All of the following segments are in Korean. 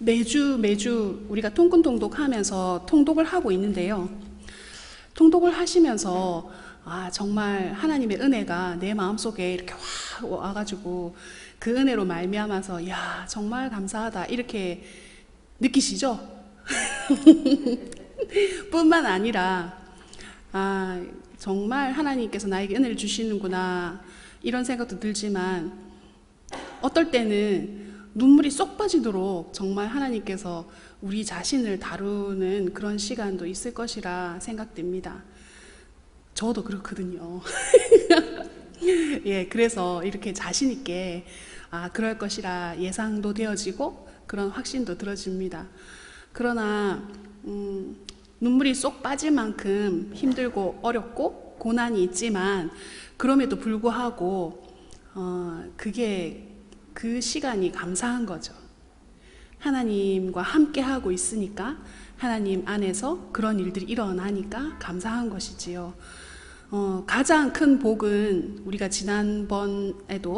매주 우리가 통근통독하면서 통독을 하고 있는데요. 통독을 하시면서 정말 하나님의 은혜가 내 마음속에 이렇게 확 와가지고 그 은혜로 말미암아서 야 정말 감사하다 이렇게 느끼시죠? 뿐만 아니라 정말 하나님께서 나에게 은혜를 주시는구나 이런 생각도 들지만 어떨 때는 눈물이 쏙 빠지도록 정말 하나님께서 우리 자신을 다루는 그런 시간도 있을 것이라 생각됩니다. 저도 그렇거든요. 예, 그래서 이렇게 자신 있게 그럴 것이라 예상도 되어지고 그런 확신도 들어집니다. 그러나 눈물이 쏙 빠질 만큼 힘들고 어렵고 고난이 있지만 그럼에도 불구하고 그게 그 시간이 감사한 거죠. 하나님과 함께 하고 있으니까 하나님 안에서 그런 일들이 일어나니까 감사한 것이지요. 가장 큰 복은 우리가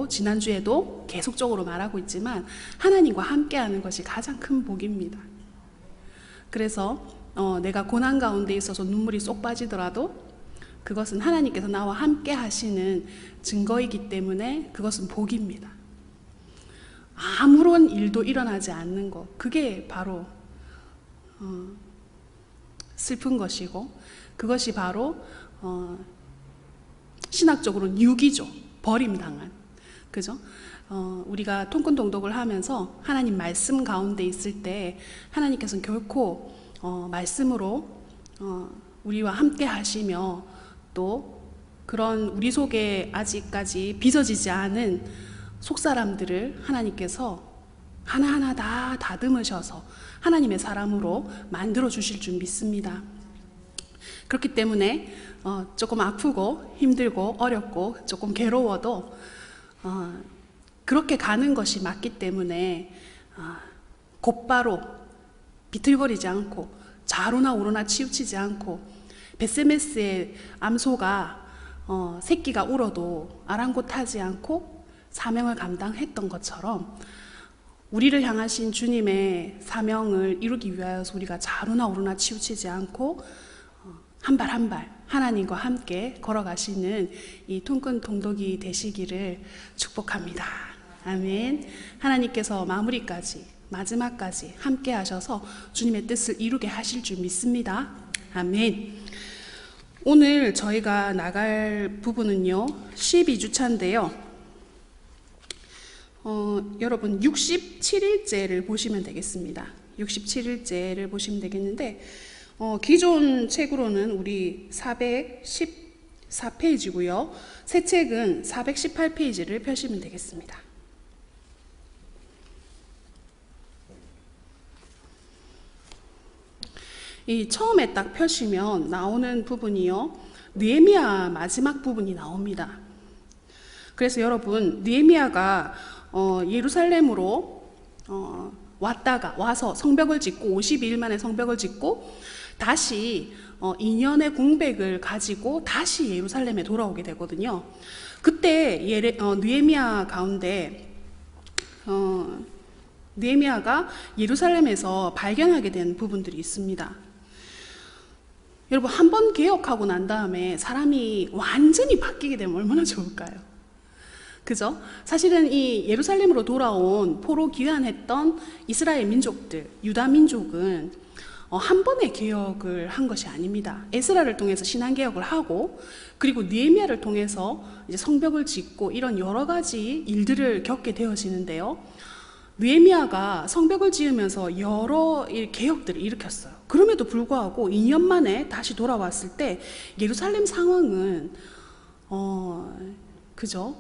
지난주에도 계속적으로 말하고 있지만 하나님과 함께 하는 것이 가장 큰 복입니다. 그래서 내가 고난 가운데 있어서 눈물이 쏙 빠지더라도 그것은 하나님께서 나와 함께 하시는 증거이기 때문에 그것은 복입니다. 아무런 일도 일어나지 않는 것, 그게 바로 슬픈 것이고 그것이 바로 신학적으로는 유기죠. 버림당한. 그죠? 우리가 통근동독을 하면서 하나님 말씀 가운데 있을 때 하나님께서는 결코 말씀으로 우리와 함께 하시며 또 그런 우리 속에 아직까지 빚어지지 않은 속사람들을 하나님께서 하나하나 다 다듬으셔서 하나님의 사람으로 만들어 주실 줄 믿습니다. 그렇기 때문에 조금 아프고 힘들고 어렵고 조금 괴로워도 그렇게 가는 것이 맞기 때문에 곧바로 비틀거리지 않고 좌로나 우로나 치우치지 않고 벳세메스의 암소가 새끼가 울어도 아랑곳하지 않고 사명을 감당했던 것처럼 우리를 향하신 주님의 사명을 이루기 위하여서 우리가 좌로나 우로나 치우치지 않고 한 발 한 발 하나님과 함께 걸어가시는 이 통근동독이 되시기를 축복합니다. 아멘. 하나님께서 마무리까지 마지막까지 함께 하셔서 주님의 뜻을 이루게 하실 줄 믿습니다. 아멘. 오늘 저희가 나갈 부분은요 12주차인데요 여러분 67일째를 보시면 되겠습니다. 67일째를 보시면 되겠는데 기존 책으로는 우리 414페이지고요 새 책은 418페이지를 펴시면 되겠습니다. 이 처음에 딱 펴시면 나오는 부분이요 느헤미야 마지막 부분이 나옵니다. 그래서 여러분 느헤미야가 예루살렘으로 와서 성벽을 짓고 52일 만에 성벽을 짓고 다시 2년의 공백을 가지고 다시 예루살렘에 돌아오게 되거든요. 그때 느헤미야 가운데 느헤미야가 예루살렘에서 발견하게 된 부분들이 있습니다. 여러분 한 번 개혁하고 난 다음에 사람이 완전히 바뀌게 되면 얼마나 좋을까요? 그죠? 사실은 이 예루살렘으로 돌아온 포로 귀환했던 이스라엘 민족들, 유다 민족은 한 번의 개혁을 한 것이 아닙니다. 에스라를 통해서 신앙 개혁을 하고 그리고 느헤미야를 통해서 이제 성벽을 짓고 이런 여러 가지 일들을 겪게 되어지는데요. 느헤미야가 성벽을 지으면서 여러 개혁들을 일으켰어요. 그럼에도 불구하고 2년 만에 다시 돌아왔을 때 예루살렘 상황은 그죠?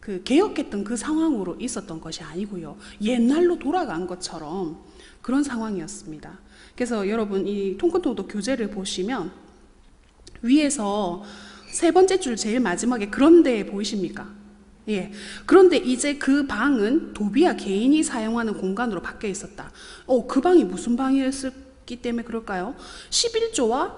그 개혁했던 그 상황으로 있었던 것이 아니고요. 옛날로 돌아간 것처럼 그런 상황이었습니다. 그래서 여러분 이 통근통독 교재를 보시면 위에서 세 번째 줄 제일 마지막에 그런데 보이십니까? 예. 그런데 이제 그 방은 도비야 개인이 사용하는 공간으로 바뀌어 있었다. 그 방이 무슨 방이었기 때문에 그럴까요? 11조와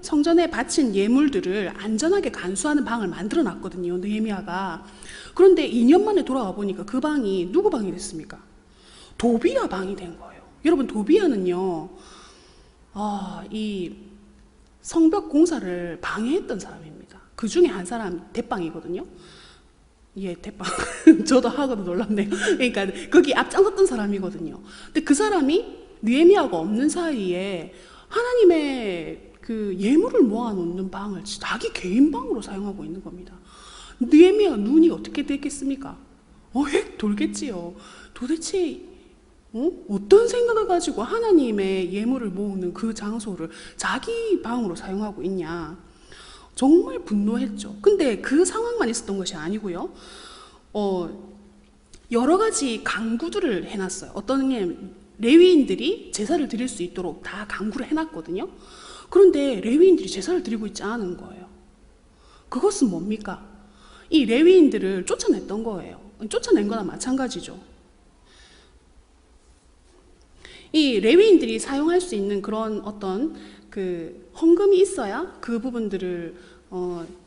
성전에 바친 예물들을 안전하게 간수하는 방을 만들어 놨거든요, 느헤미야가. 그런데 2년 만에 돌아와 보니까 그 방이 누구 방이 됐습니까? 도비아 방이 된 거예요. 여러분, 도비아는요, 이 성벽 공사를 방해했던 사람입니다. 그 중에 한 사람 대빵이거든요. 예, 대빵. 저도 하고도 놀랍네요. 그러니까 거기 앞장섰던 사람이거든요. 근데 그 사람이 느헤미야가 없는 사이에 하나님의 그 예물을 모아놓는 방을 자기 개인 방으로 사용하고 있는 겁니다. 느헤미야가 눈이 어떻게 됐겠습니까? 핵 돌겠지요. 도대체 어떤 생각을 가지고 하나님의 예물을 모으는 그 장소를 자기 방으로 사용하고 있냐. 정말 분노했죠. 근데 그 상황만 있었던 것이 아니고요. 여러 가지 강구들을 해놨어요. 어떤 게 레위인들이 제사를 드릴 수 있도록 다 강구를 해놨거든요. 그런데 레위인들이 제사를 드리고 있지 않은 거예요. 그것은 뭡니까? 이 레위인들을 쫓아냈던 거예요. 쫓아낸 거나 마찬가지죠. 이 레위인들이 사용할 수 있는 그런 어떤 그 헌금이 있어야 그 부분들을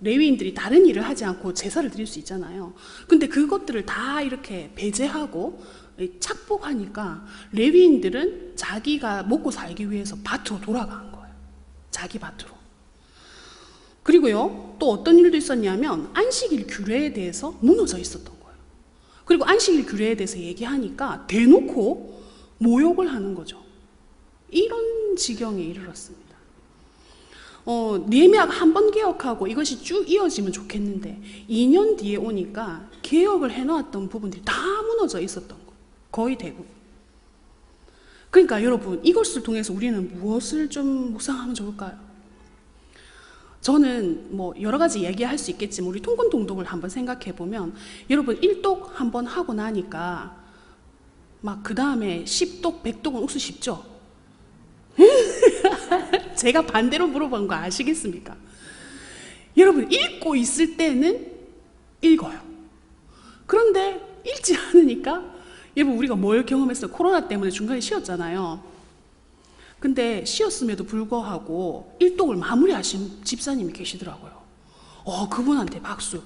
레위인들이 다른 일을 하지 않고 제사를 드릴 수 있잖아요. 근데 그것들을 다 이렇게 배제하고 착복하니까 레위인들은 자기가 먹고 살기 위해서 밭으로 돌아간 거예요. 자기 밭으로. 그리고요, 또 어떤 일도 있었냐면 안식일 규례에 대해서 무너져 있었던 거예요. 그리고 안식일 규례에 대해서 얘기하니까 대놓고 모욕을 하는 거죠. 이런 지경에 이르렀습니다. 느헤미야가 한 번 개혁하고 이것이 쭉 이어지면 좋겠는데 2년 뒤에 오니까 개혁을 해놓았던 부분들이 다 무너져 있었던 거예요. 거의 대부분. 그러니까 여러분, 이것을 통해서 우리는 무엇을 좀 묵상하면 좋을까요? 저는 뭐 여러 가지 얘기할 수 있겠지만 우리 통근동독을 한번 생각해 보면 여러분, 1독 한번 하고 나니까 막 그 다음에 10독, 100독은 옥수 쉽죠? 제가 반대로 물어본 거 아시겠습니까? 여러분, 읽고 있을 때는 읽어요. 그런데 읽지 않으니까 여러분, 우리가 뭘 경험했어요? 코로나 때문에 중간에 쉬었잖아요. 근데 쉬었음에도 불구하고 1독을 마무리하신 집사님이 계시더라고요. 그분한테 박수.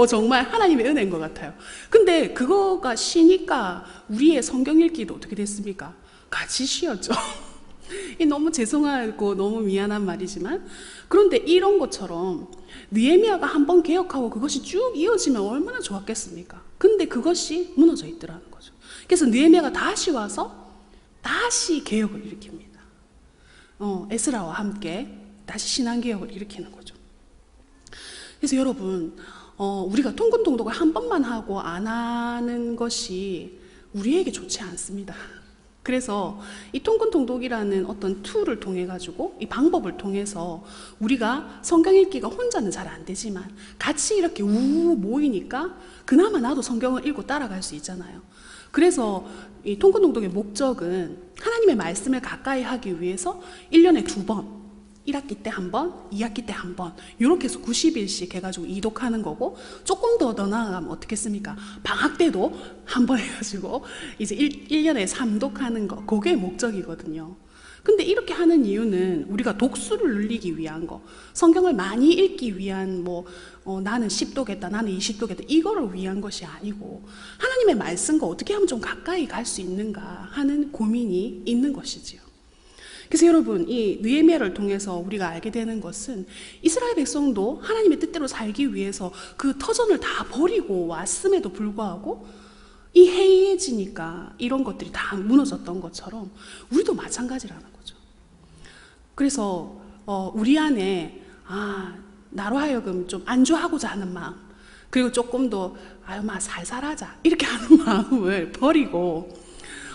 정말 하나님의 은혜인 것 같아요. 근데 그거가 쉬니까 우리의 성경 읽기도 어떻게 됐습니까? 같이 쉬었죠. 너무 죄송하고 너무 미안한 말이지만, 그런데 이런 것처럼 느헤미야가 한번 개혁하고 그것이 쭉 이어지면 얼마나 좋았겠습니까? 근데 그것이 무너져 있더라는 거죠. 그래서 느헤미야가 다시 와서 다시 개혁을 일으킵니다. 에스라와 함께 다시 신앙개혁을 일으키는 거죠. 그래서 여러분, 우리가 통근동독을 한 번만 하고 안 하는 것이 우리에게 좋지 않습니다. 그래서 이 통근동독이라는 어떤 툴을 통해 가지고, 이 방법을 통해서 우리가 성경 읽기가 혼자는 잘 안 되지만 같이 이렇게 모이니까 그나마 나도 성경을 읽고 따라갈 수 있잖아요. 그래서 이 통근동독의 목적은 하나님의 말씀을 가까이 하기 위해서 1년에 2번, 1학기 때 한 번, 2학기 때 한 번, 이렇게 해서 90일씩 해가지고 이독하는 거고, 조금 더 나아가면 어떻겠습니까? 방학 때도 한 번 해가지고 이제 1년에 3독하는 거, 그게 목적이거든요. 근데 이렇게 하는 이유는 우리가 독수를 늘리기 위한 거, 성경을 많이 읽기 위한 나는 10독했다, 나는 20독했다, 이거를 위한 것이 아니고 하나님의 말씀과 어떻게 하면 좀 가까이 갈 수 있는가 하는 고민이 있는 것이지요. 그래서 여러분, 이 느헤미야를 통해서 우리가 알게 되는 것은 이스라엘 백성도 하나님의 뜻대로 살기 위해서 그 터전을 다 버리고 왔음에도 불구하고 이 해이해지니까 이런 것들이 다 무너졌던 것처럼 우리도 마찬가지라는 거죠. 그래서 우리 안에 나로 하여금 좀 안주하고자 하는 마음, 그리고 조금 더 살살하자 이렇게 하는 마음을 버리고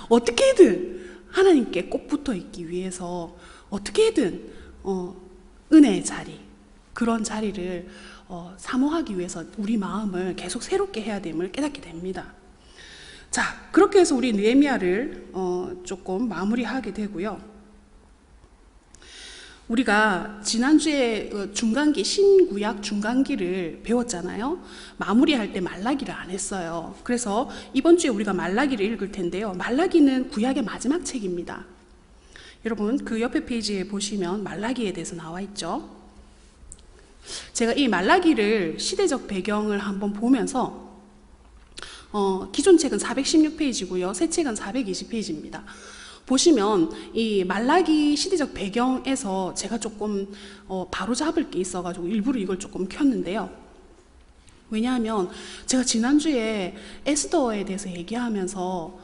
어떻게든 하나님께 꼭 붙어 있기 위해서 어떻게든 은혜의 자리, 그런 자리를 사모하기 위해서 우리 마음을 계속 새롭게 해야 됨을 깨닫게 됩니다. 자, 그렇게 해서 우리 느헤미야를 조금 마무리하게 되고요. 우리가 지난주에 중간기, 신구약 중간기를 배웠잖아요. 마무리할 때 말라기를 안 했어요. 그래서 이번 주에 우리가 말라기를 읽을 텐데요. 말라기는 구약의 마지막 책입니다. 여러분, 그 옆에 페이지에 보시면 말라기에 대해서 나와 있죠. 제가 이 말라기를 시대적 배경을 한번 보면서 기존 책은 416페이지고요. 새 책은 420페이지입니다. 보시면 이 말라기 시대적 배경에서 제가 조금 바로 잡을 게 있어가지고 일부러 이걸 조금 켰는데요. 왜냐하면 제가 지난주에 에스더에 대해서 얘기하면서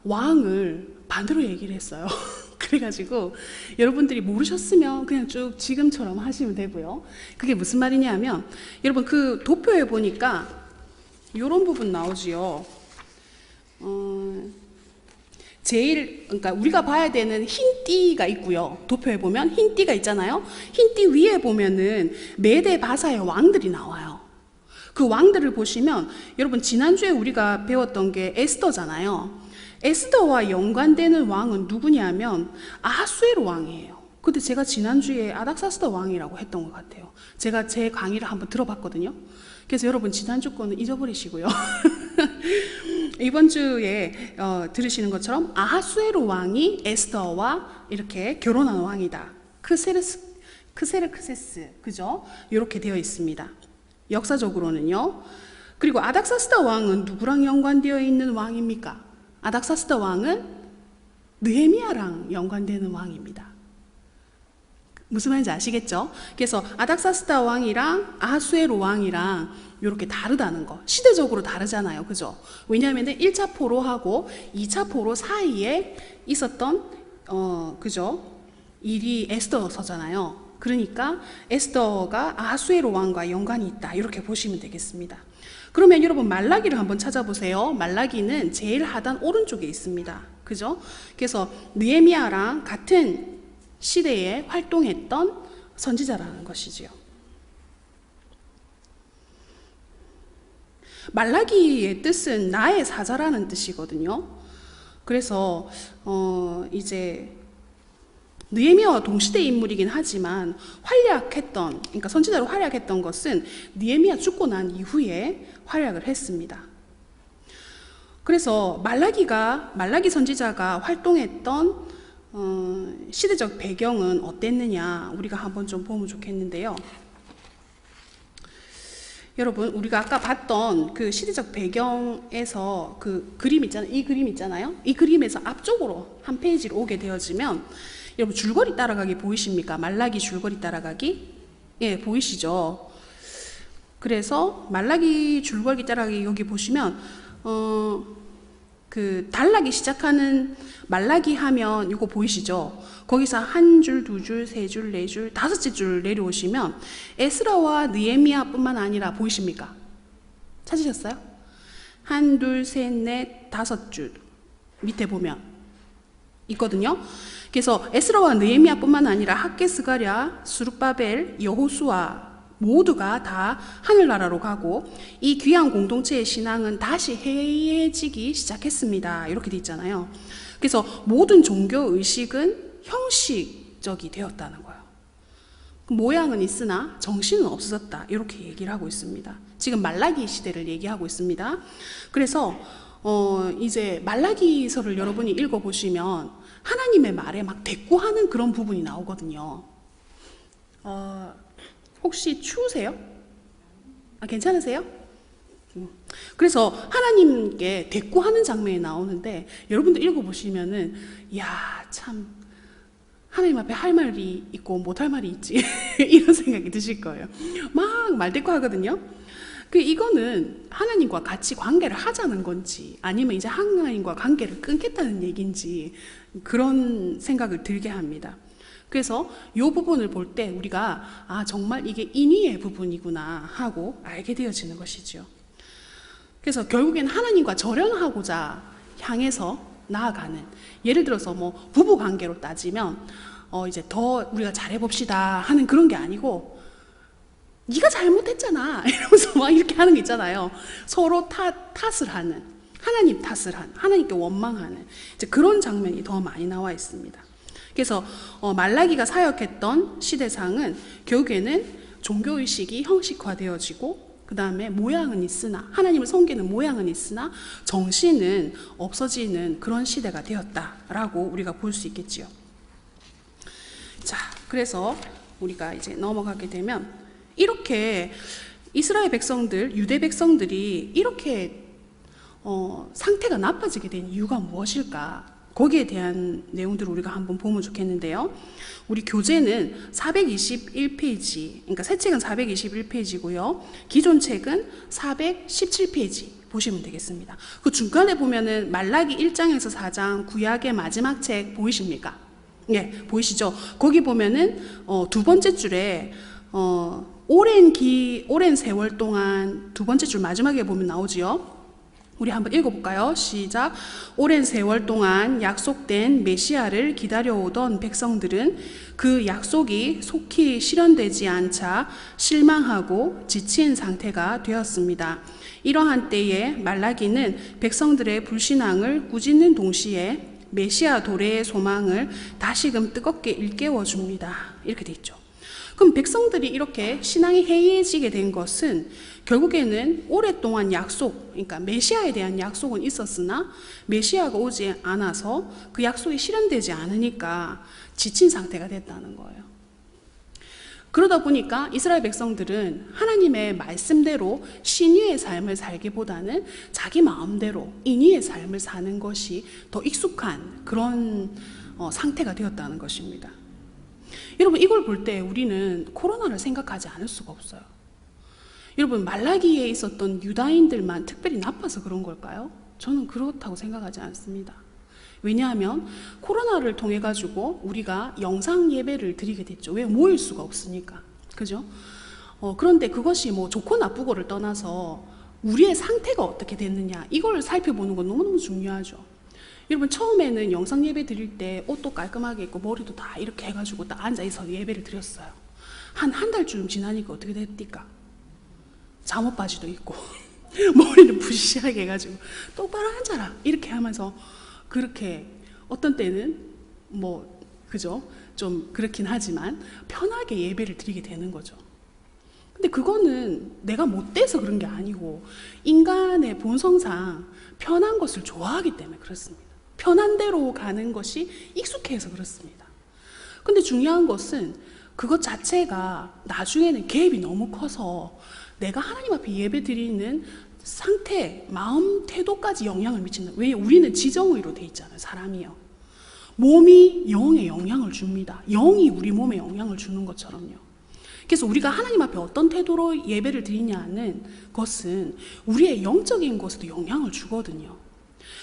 왕을 반대로 얘기를 했어요. 그래가지고 여러분들이 모르셨으면 그냥 쭉 지금처럼 하시면 되고요. 그게 무슨 말이냐면 여러분 그 도표에 보니까 이런 부분 나오지요. 그러니까 우리가 봐야 되는 흰 띠가 있고요. 도표에 보면 흰 띠가 있잖아요. 흰 띠 위에 보면은 메데 바사의 왕들이 나와요. 그 왕들을 보시면 여러분 지난주에 우리가 배웠던 게 에스더잖아요. 에스더와 연관되는 왕은 누구냐면 아하수에로 왕이에요. 근데 제가 지난주에 아닥사스다 왕이라고 했던 것 같아요. 제가 제 강의를 한번 들어봤거든요. 그래서 여러분 지난주 거는 잊어버리시고요. 이번 주에 들으시는 것처럼 아하수에로 왕이 에스더와 이렇게 결혼한 왕이다. 크세르크세스, 그죠? 이렇게 되어 있습니다. 역사적으로는요. 그리고 아닥사스다 왕은 누구랑 연관되어 있는 왕입니까? 아닥사스다 왕은 느헤미야랑 연관되는 왕입니다. 무슨 말인지 아시겠죠? 그래서 아닥사스다 왕이랑 아하수에로 왕이랑 이렇게 다르다는 거. 시대적으로 다르잖아요. 그죠? 왜냐하면 1차 포로하고 2차 포로 사이에 있었던 그죠? 일이 에스더서잖아요. 그러니까 에스더가 아하수에로 왕과 연관이 있다. 이렇게 보시면 되겠습니다. 그러면 여러분 말라기를 한번 찾아보세요. 말라기는 제일 하단 오른쪽에 있습니다. 그죠? 그래서 느헤미야랑 같은 시대에 활동했던 선지자라는 것이지요. 말라기의 뜻은 나의 사자라는 뜻이거든요. 그래서 이제 느헤미야와 동시대 인물이긴 하지만 그러니까 선지자로 활약했던 것은 느헤미야 죽고 난 이후에 활약을 했습니다. 그래서 말라기 선지자가 활동했던 시대적 배경은 어땠느냐 우리가 한번 좀 보면 좋겠는데요. 여러분 우리가 아까 봤던 그 시대적 배경에서 그 그림 있잖아요. 이 그림 있잖아요. 이 그림에서 앞쪽으로 한 페이지로 오게 되어지면 여러분 줄거리 따라가기 보이십니까? 말라기 줄거리 따라가기? 예, 보이시죠? 그래서 말라기 줄거리 따라가기 여기 보시면 그 단락이 시작하는 말라기 하면 이거 보이시죠? 거기서 한 줄, 두 줄, 세 줄, 네 줄, 다섯째 줄 내려오시면 에스라와 느헤미야 뿐만 아니라 보이십니까? 찾으셨어요? 한, 둘, 셋, 넷, 다섯 줄 밑에 보면 있거든요. 그래서 에스라와 느헤미야 뿐만 아니라 학개, 스가랴, 스룹바벨, 여호수아 모두가 다 하늘나라로 가고 이 귀한 공동체의 신앙은 다시 해이해지기 시작했습니다. 이렇게 돼 있잖아요. 그래서 모든 종교 의식은 형식적이 되었다는 거예요. 모양은 있으나 정신은 없어졌다. 이렇게 얘기를 하고 있습니다. 지금 말라기 시대를 얘기하고 있습니다. 그래서 이제 말라기서를 여러분이 읽어보시면 하나님의 말에 막 대꾸하는 그런 부분이 나오거든요. 혹시 추우세요? 괜찮으세요? 그래서 하나님께 대꾸하는 장면이 나오는데 여러분들 읽어보시면은 야, 참 하나님 앞에 할 말이 있고 못할 말이 있지 이런 생각이 드실 거예요. 막 말대꾸 하거든요. 이거는 하나님과 같이 관계를 하자는 건지 아니면 이제 하나님과 관계를 끊겠다는 얘기인지 그런 생각을 들게 합니다. 그래서 이 부분을 볼 때 우리가 정말 이게 인의의 부분이구나 하고 알게 되어지는 것이죠. 그래서 결국엔 하나님과 절연하고자 향해서 나아가는, 예를 들어서 뭐 부부 관계로 따지면 이제 더 우리가 잘해봅시다 하는 그런 게 아니고 네가 잘못했잖아 이러면서 막 이렇게 하는 게 있잖아요. 서로 탓을 하는, 하나님 탓을 하는, 하나님께 원망하는 이제 그런 장면이 더 많이 나와 있습니다. 그래서 말라기가 사역했던 시대상은 결국에는 종교의식이 형식화되어지고 그 다음에 모양은 있으나, 하나님을 섬기는 모양은 있으나 정신은 없어지는 그런 시대가 되었다라고 우리가 볼 수 있겠지요. 자, 그래서 우리가 이제 넘어가게 되면 이렇게 이스라엘 백성들, 유대 백성들이 이렇게 상태가 나빠지게 된 이유가 무엇일까? 거기에 대한 내용들을 우리가 한번 보면 좋겠는데요. 우리 교재는 421페이지, 그러니까 새 책은 421페이지고요. 기존 책은 417페이지 보시면 되겠습니다. 그 중간에 보면은 말라기 1장에서 4장 구약의 마지막 책 보이십니까? 네, 보이시죠? 거기 보면은 두 번째 줄에 오랜 세월 동안 두 번째 줄 마지막에 보면 나오지요. 우리 한번 읽어볼까요? 시작. 오랜 세월 동안 약속된 메시아를 기다려오던 백성들은 그 약속이 속히 실현되지 않자 실망하고 지친 상태가 되었습니다. 이러한 때에 말라기는 백성들의 불신앙을 꾸짖는 동시에 메시아 도래의 소망을 다시금 뜨겁게 일깨워 줍니다. 이렇게 돼 있죠. 그럼 백성들이 이렇게 신앙이 해이해지게 된 것은 결국에는 오랫동안 약속, 그러니까 메시아에 대한 약속은 있었으나 메시아가 오지 않아서 그 약속이 실현되지 않으니까 지친 상태가 됐다는 거예요. 그러다 보니까 이스라엘 백성들은 하나님의 말씀대로 신의의 삶을 살기보다는 자기 마음대로 인의의 삶을 사는 것이 더 익숙한 그런 상태가 되었다는 것입니다. 여러분, 이걸 볼 때 우리는 코로나를 생각하지 않을 수가 없어요. 여러분, 말라기에 있었던 유다인들만 특별히 나빠서 그런 걸까요? 저는 그렇다고 생각하지 않습니다. 왜냐하면 코로나를 통해 가지고 우리가 영상 예배를 드리게 됐죠. 왜? 모일 수가 없으니까. 그죠? 그런데 그것이 뭐 좋고 나쁘고를 떠나서 우리의 상태가 어떻게 됐느냐, 이걸 살펴보는 건 너무너무 중요하죠. 여러분, 처음에는 영상 예배 드릴 때 옷도 깔끔하게 입고 머리도 다 이렇게 해가지고 딱 앉아서 예배를 드렸어요. 한 달쯤 지나니까 어떻게 됐습니까? 잠옷 바지도 입고 머리를 부시시하게 해가지고 똑바로 앉아라 이렇게 하면서, 그렇게 어떤 때는 뭐 그죠? 좀 그렇긴 하지만 편하게 예배를 드리게 되는 거죠. 근데 그거는 내가 못돼서 그런 게 아니고 인간의 본성상 편한 것을 좋아하기 때문에 그렇습니다. 편한 대로 가는 것이 익숙해서 그렇습니다. 근데 중요한 것은 그것 자체가 나중에는 갭이 너무 커서 내가 하나님 앞에 예배 드리는 상태, 마음, 태도까지 영향을 미친다. 왜? 우리는 지정의로 돼 있잖아요, 사람이요. 몸이 영에 영향을 줍니다. 영이 우리 몸에 영향을 주는 것처럼요. 그래서 우리가 하나님 앞에 어떤 태도로 예배를 드리냐는 것은 우리의 영적인 것에도 영향을 주거든요.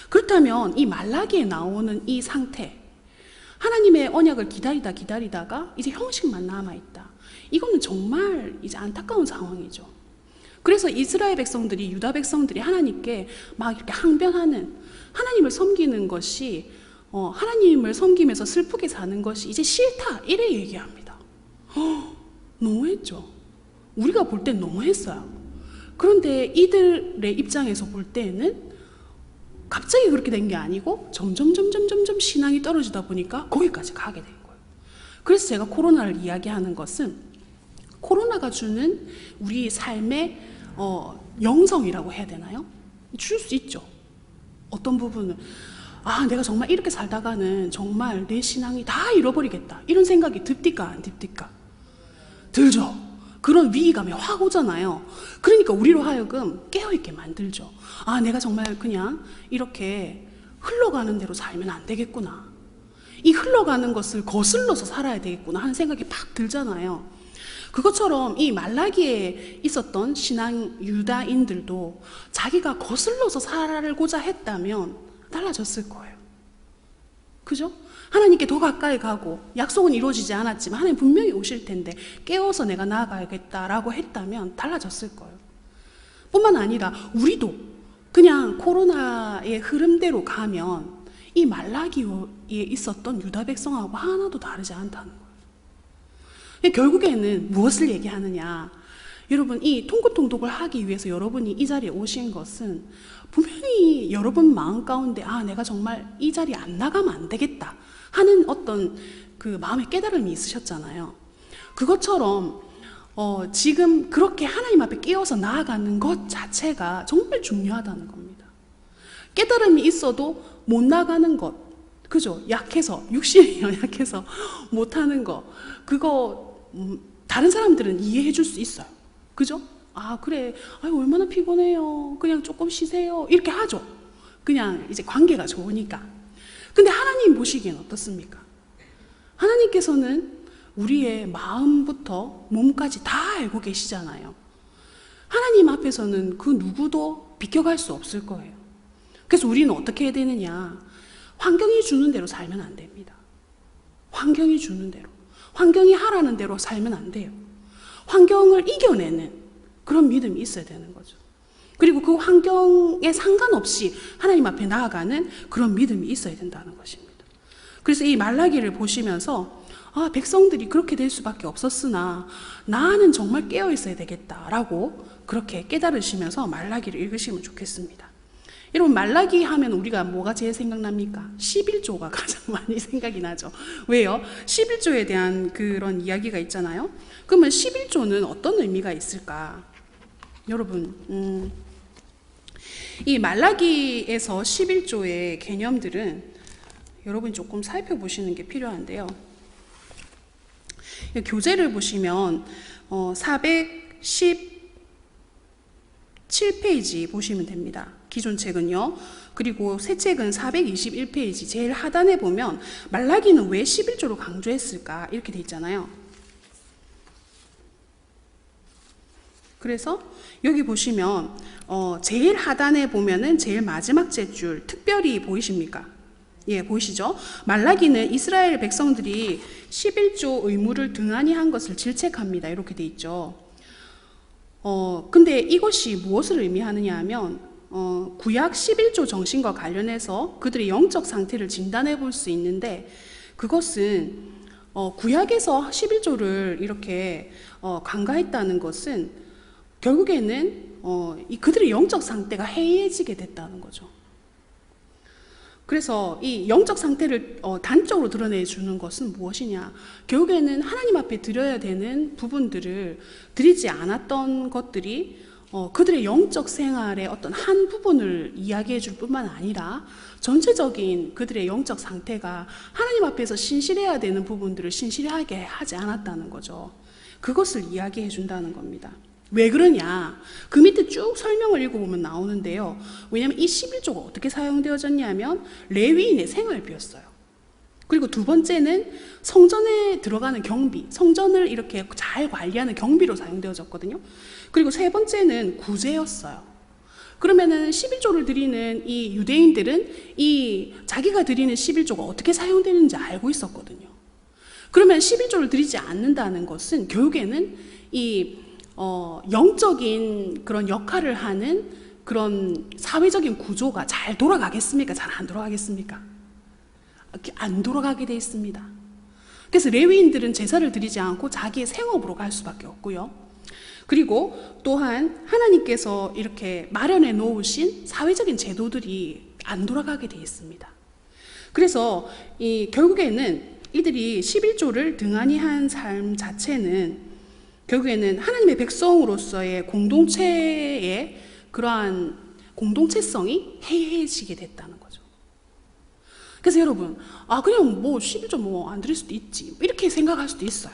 그렇다면 이 말라기에 나오는 이 상태, 하나님의 언약을 기다리다가 이제 형식만 남아있다. 이거는 정말 이제 안타까운 상황이죠. 그래서 이스라엘 백성들이, 유다 백성들이 하나님께 막 이렇게 항변하는, 하나님을 섬기는 것이, 하나님을 섬기면서 슬프게 사는 것이 이제 싫다, 이래 얘기합니다. 너무했죠. 우리가 볼 땐 너무했어요. 그런데 이들의 입장에서 볼 때는 갑자기 그렇게 된 게 아니고 점점 신앙이 떨어지다 보니까 거기까지 가게 된 거예요. 그래서 제가 코로나를 이야기하는 것은 코로나가 주는 우리 삶의 영성이라고 해야 되나요? 줄 수 있죠. 어떤 부분은 내가 정말 이렇게 살다가는 정말 내 신앙이 다 잃어버리겠다, 이런 생각이 듭니까 안 듭니까? 들죠. 그런 위기감이 확 오잖아요. 그러니까 우리로 하여금 깨어있게 만들죠. 내가 정말 그냥 이렇게 흘러가는 대로 살면 안 되겠구나, 이 흘러가는 것을 거슬러서 살아야 되겠구나 하는 생각이 팍 들잖아요. 그것처럼 이 말라기에 있었던 신앙 유다인들도 자기가 거슬러서 살고자 했다면 달라졌을 거예요. 그죠? 하나님께 더 가까이 가고 약속은 이루어지지 않았지만 하나님 분명히 오실 텐데 깨워서 내가 나아가야겠다라고 했다면 달라졌을 거예요. 뿐만 아니라 우리도 그냥 코로나의 흐름대로 가면 이 말라기에 있었던 유다 백성하고 하나도 다르지 않다는 거예요. 결국에는 무엇을 얘기하느냐, 여러분, 이 통곡통독을 하기 위해서 여러분이 이 자리에 오신 것은 분명히 여러분 마음 가운데 내가 정말 이 자리에 안 나가면 안 되겠다 하는 어떤 그 마음의 깨달음이 있으셨잖아요. 그것처럼 지금 그렇게 하나님 앞에 깨어서 나아가는 것 자체가 정말 중요하다는 겁니다. 깨달음이 있어도 못 나가는 것, 그죠? 약해서, 육신이 약해서 못하는 거, 그거 다른 사람들은 이해해 줄 수 있어요. 그죠? 아, 그래. 아유, 얼마나 피곤해요. 그냥 조금 쉬세요. 이렇게 하죠. 그냥 이제 관계가 좋으니까. 근데 하나님 보시기엔 어떻습니까? 하나님께서는 우리의 마음부터 몸까지 다 알고 계시잖아요. 하나님 앞에서는 그 누구도 비껴갈 수 없을 거예요. 그래서 우리는 어떻게 해야 되느냐? 환경이 주는 대로 살면 안 됩니다. 환경이 주는 대로. 환경이 하라는 대로 살면 안 돼요. 환경을 이겨내는 그런 믿음이 있어야 되는 거죠. 그리고 그 환경에 상관없이 하나님 앞에 나아가는 그런 믿음이 있어야 된다는 것입니다. 그래서 이 말라기를 보시면서 아, 백성들이 그렇게 될 수밖에 없었으나 나는 정말 깨어 있어야 되겠다라고 그렇게 깨달으시면서 말라기를 읽으시면 좋겠습니다. 여러분, 말라기 하면 우리가 뭐가 제일 생각납니까? 11조가 가장 많이 생각이 나죠. 왜요? 11조에 대한 그런 이야기가 있잖아요. 그러면 11조는 어떤 의미가 있을까? 여러분, 이 말라기에서 11조의 개념들은 여러분이 조금 살펴보시는 게 필요한데요. 교재를 보시면 417페이지 보시면 됩니다. 기존 책은요. 그리고 새 책은 421페이지 제일 하단에 보면 말라기는 왜 11조로 강조했을까 이렇게 돼 있잖아요. 그래서 여기 보시면 제일 하단에 보면은 제일 마지막 줄 특별히 보이십니까? 예, 보이시죠? 말라기는 이스라엘 백성들이 11조 의무를 등한히 한 것을 질책합니다. 이렇게 돼 있죠. 근데 이것이 무엇을 의미하느냐 하면 구약 11조 정신과 관련해서 그들의 영적 상태를 진단해 볼 수 있는데, 그것은 구약에서 11조를 이렇게 간과했다는 것은 결국에는 그들의 영적 상태가 해이해지게 됐다는 거죠. 그래서 이 영적 상태를 단적으로 드러내주는 것은 무엇이냐? 결국에는 하나님 앞에 드려야 되는 부분들을 드리지 않았던 것들이 그들의 영적 생활의 어떤 한 부분을 이야기해 줄 뿐만 아니라 전체적인 그들의 영적 상태가 하나님 앞에서 신실해야 되는 부분들을 신실하게 하지 않았다는 거죠. 그것을 이야기해 준다는 겁니다. 왜 그러냐? 그 밑에 쭉 설명을 읽어보면 나오는데요. 왜냐하면 이 11조가 어떻게 사용되어졌냐면 레위인의 생활비였어요. 그리고 두 번째는 성전에 들어가는 경비, 성전을 이렇게 잘 관리하는 경비로 사용되어졌거든요. 그리고 세 번째는 구제였어요. 그러면은 11조를 드리는 이 유대인들은 이 자기가 드리는 11조가 어떻게 사용되는지 알고 있었거든요. 그러면 11조를 드리지 않는다는 것은 결국에는 이 영적인 그런 역할을 하는 그런 사회적인 구조가 잘 돌아가겠습니까? 잘 안 돌아가겠습니까? 안 돌아가게 돼 있습니다. 그래서 레위인들은 제사를 드리지 않고 자기의 생업으로 갈 수밖에 없고요. 그리고 또한 하나님께서 이렇게 마련해 놓으신 사회적인 제도들이 안 돌아가게 돼 있습니다. 그래서 결국에는 이들이 11조를 등한히 한 삶 자체는 결국에는 하나님의 백성으로서의 공동체의 그러한 공동체성이 해이해지게 됐다는 거죠. 그래서 여러분, 그냥 11조 안 드릴 수도 있지, 이렇게 생각할 수도 있어요.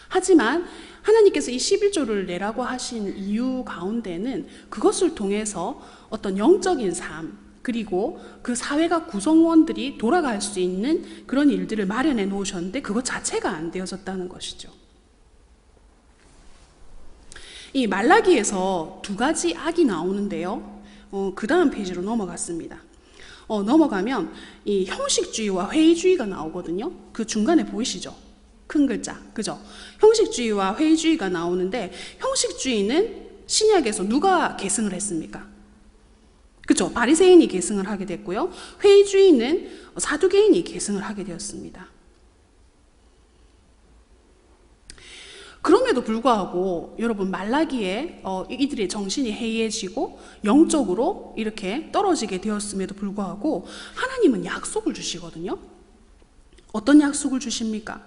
하지만 하나님께서 이 11조를 내라고 하신 이유 가운데는 그것을 통해서 어떤 영적인 삶, 그리고 그 사회가 구성원들이 돌아갈 수 있는 그런 일들을 마련해 놓으셨는데 그것 자체가 안 되어졌다는 것이죠. 이 말라기에서 두 가지 악이 나오는데요. 그 다음 페이지로 넘어갔습니다. 넘어가면 이 형식주의와 회의주의가 나오거든요. 그 중간에 보이시죠? 큰 글자, 그죠? 형식주의와 회의주의가 나오는데, 형식주의는 신약에서 누가 계승을 했습니까? 그죠? 바리새인이 계승을 하게 됐고요. 회의주의는 사두개인이 계승을 하게 되었습니다. 그럼에도 불구하고 여러분, 말라기에 이들의 정신이 해이해지고 영적으로 이렇게 떨어지게 되었음에도 불구하고 하나님은 약속을 주시거든요. 어떤 약속을 주십니까?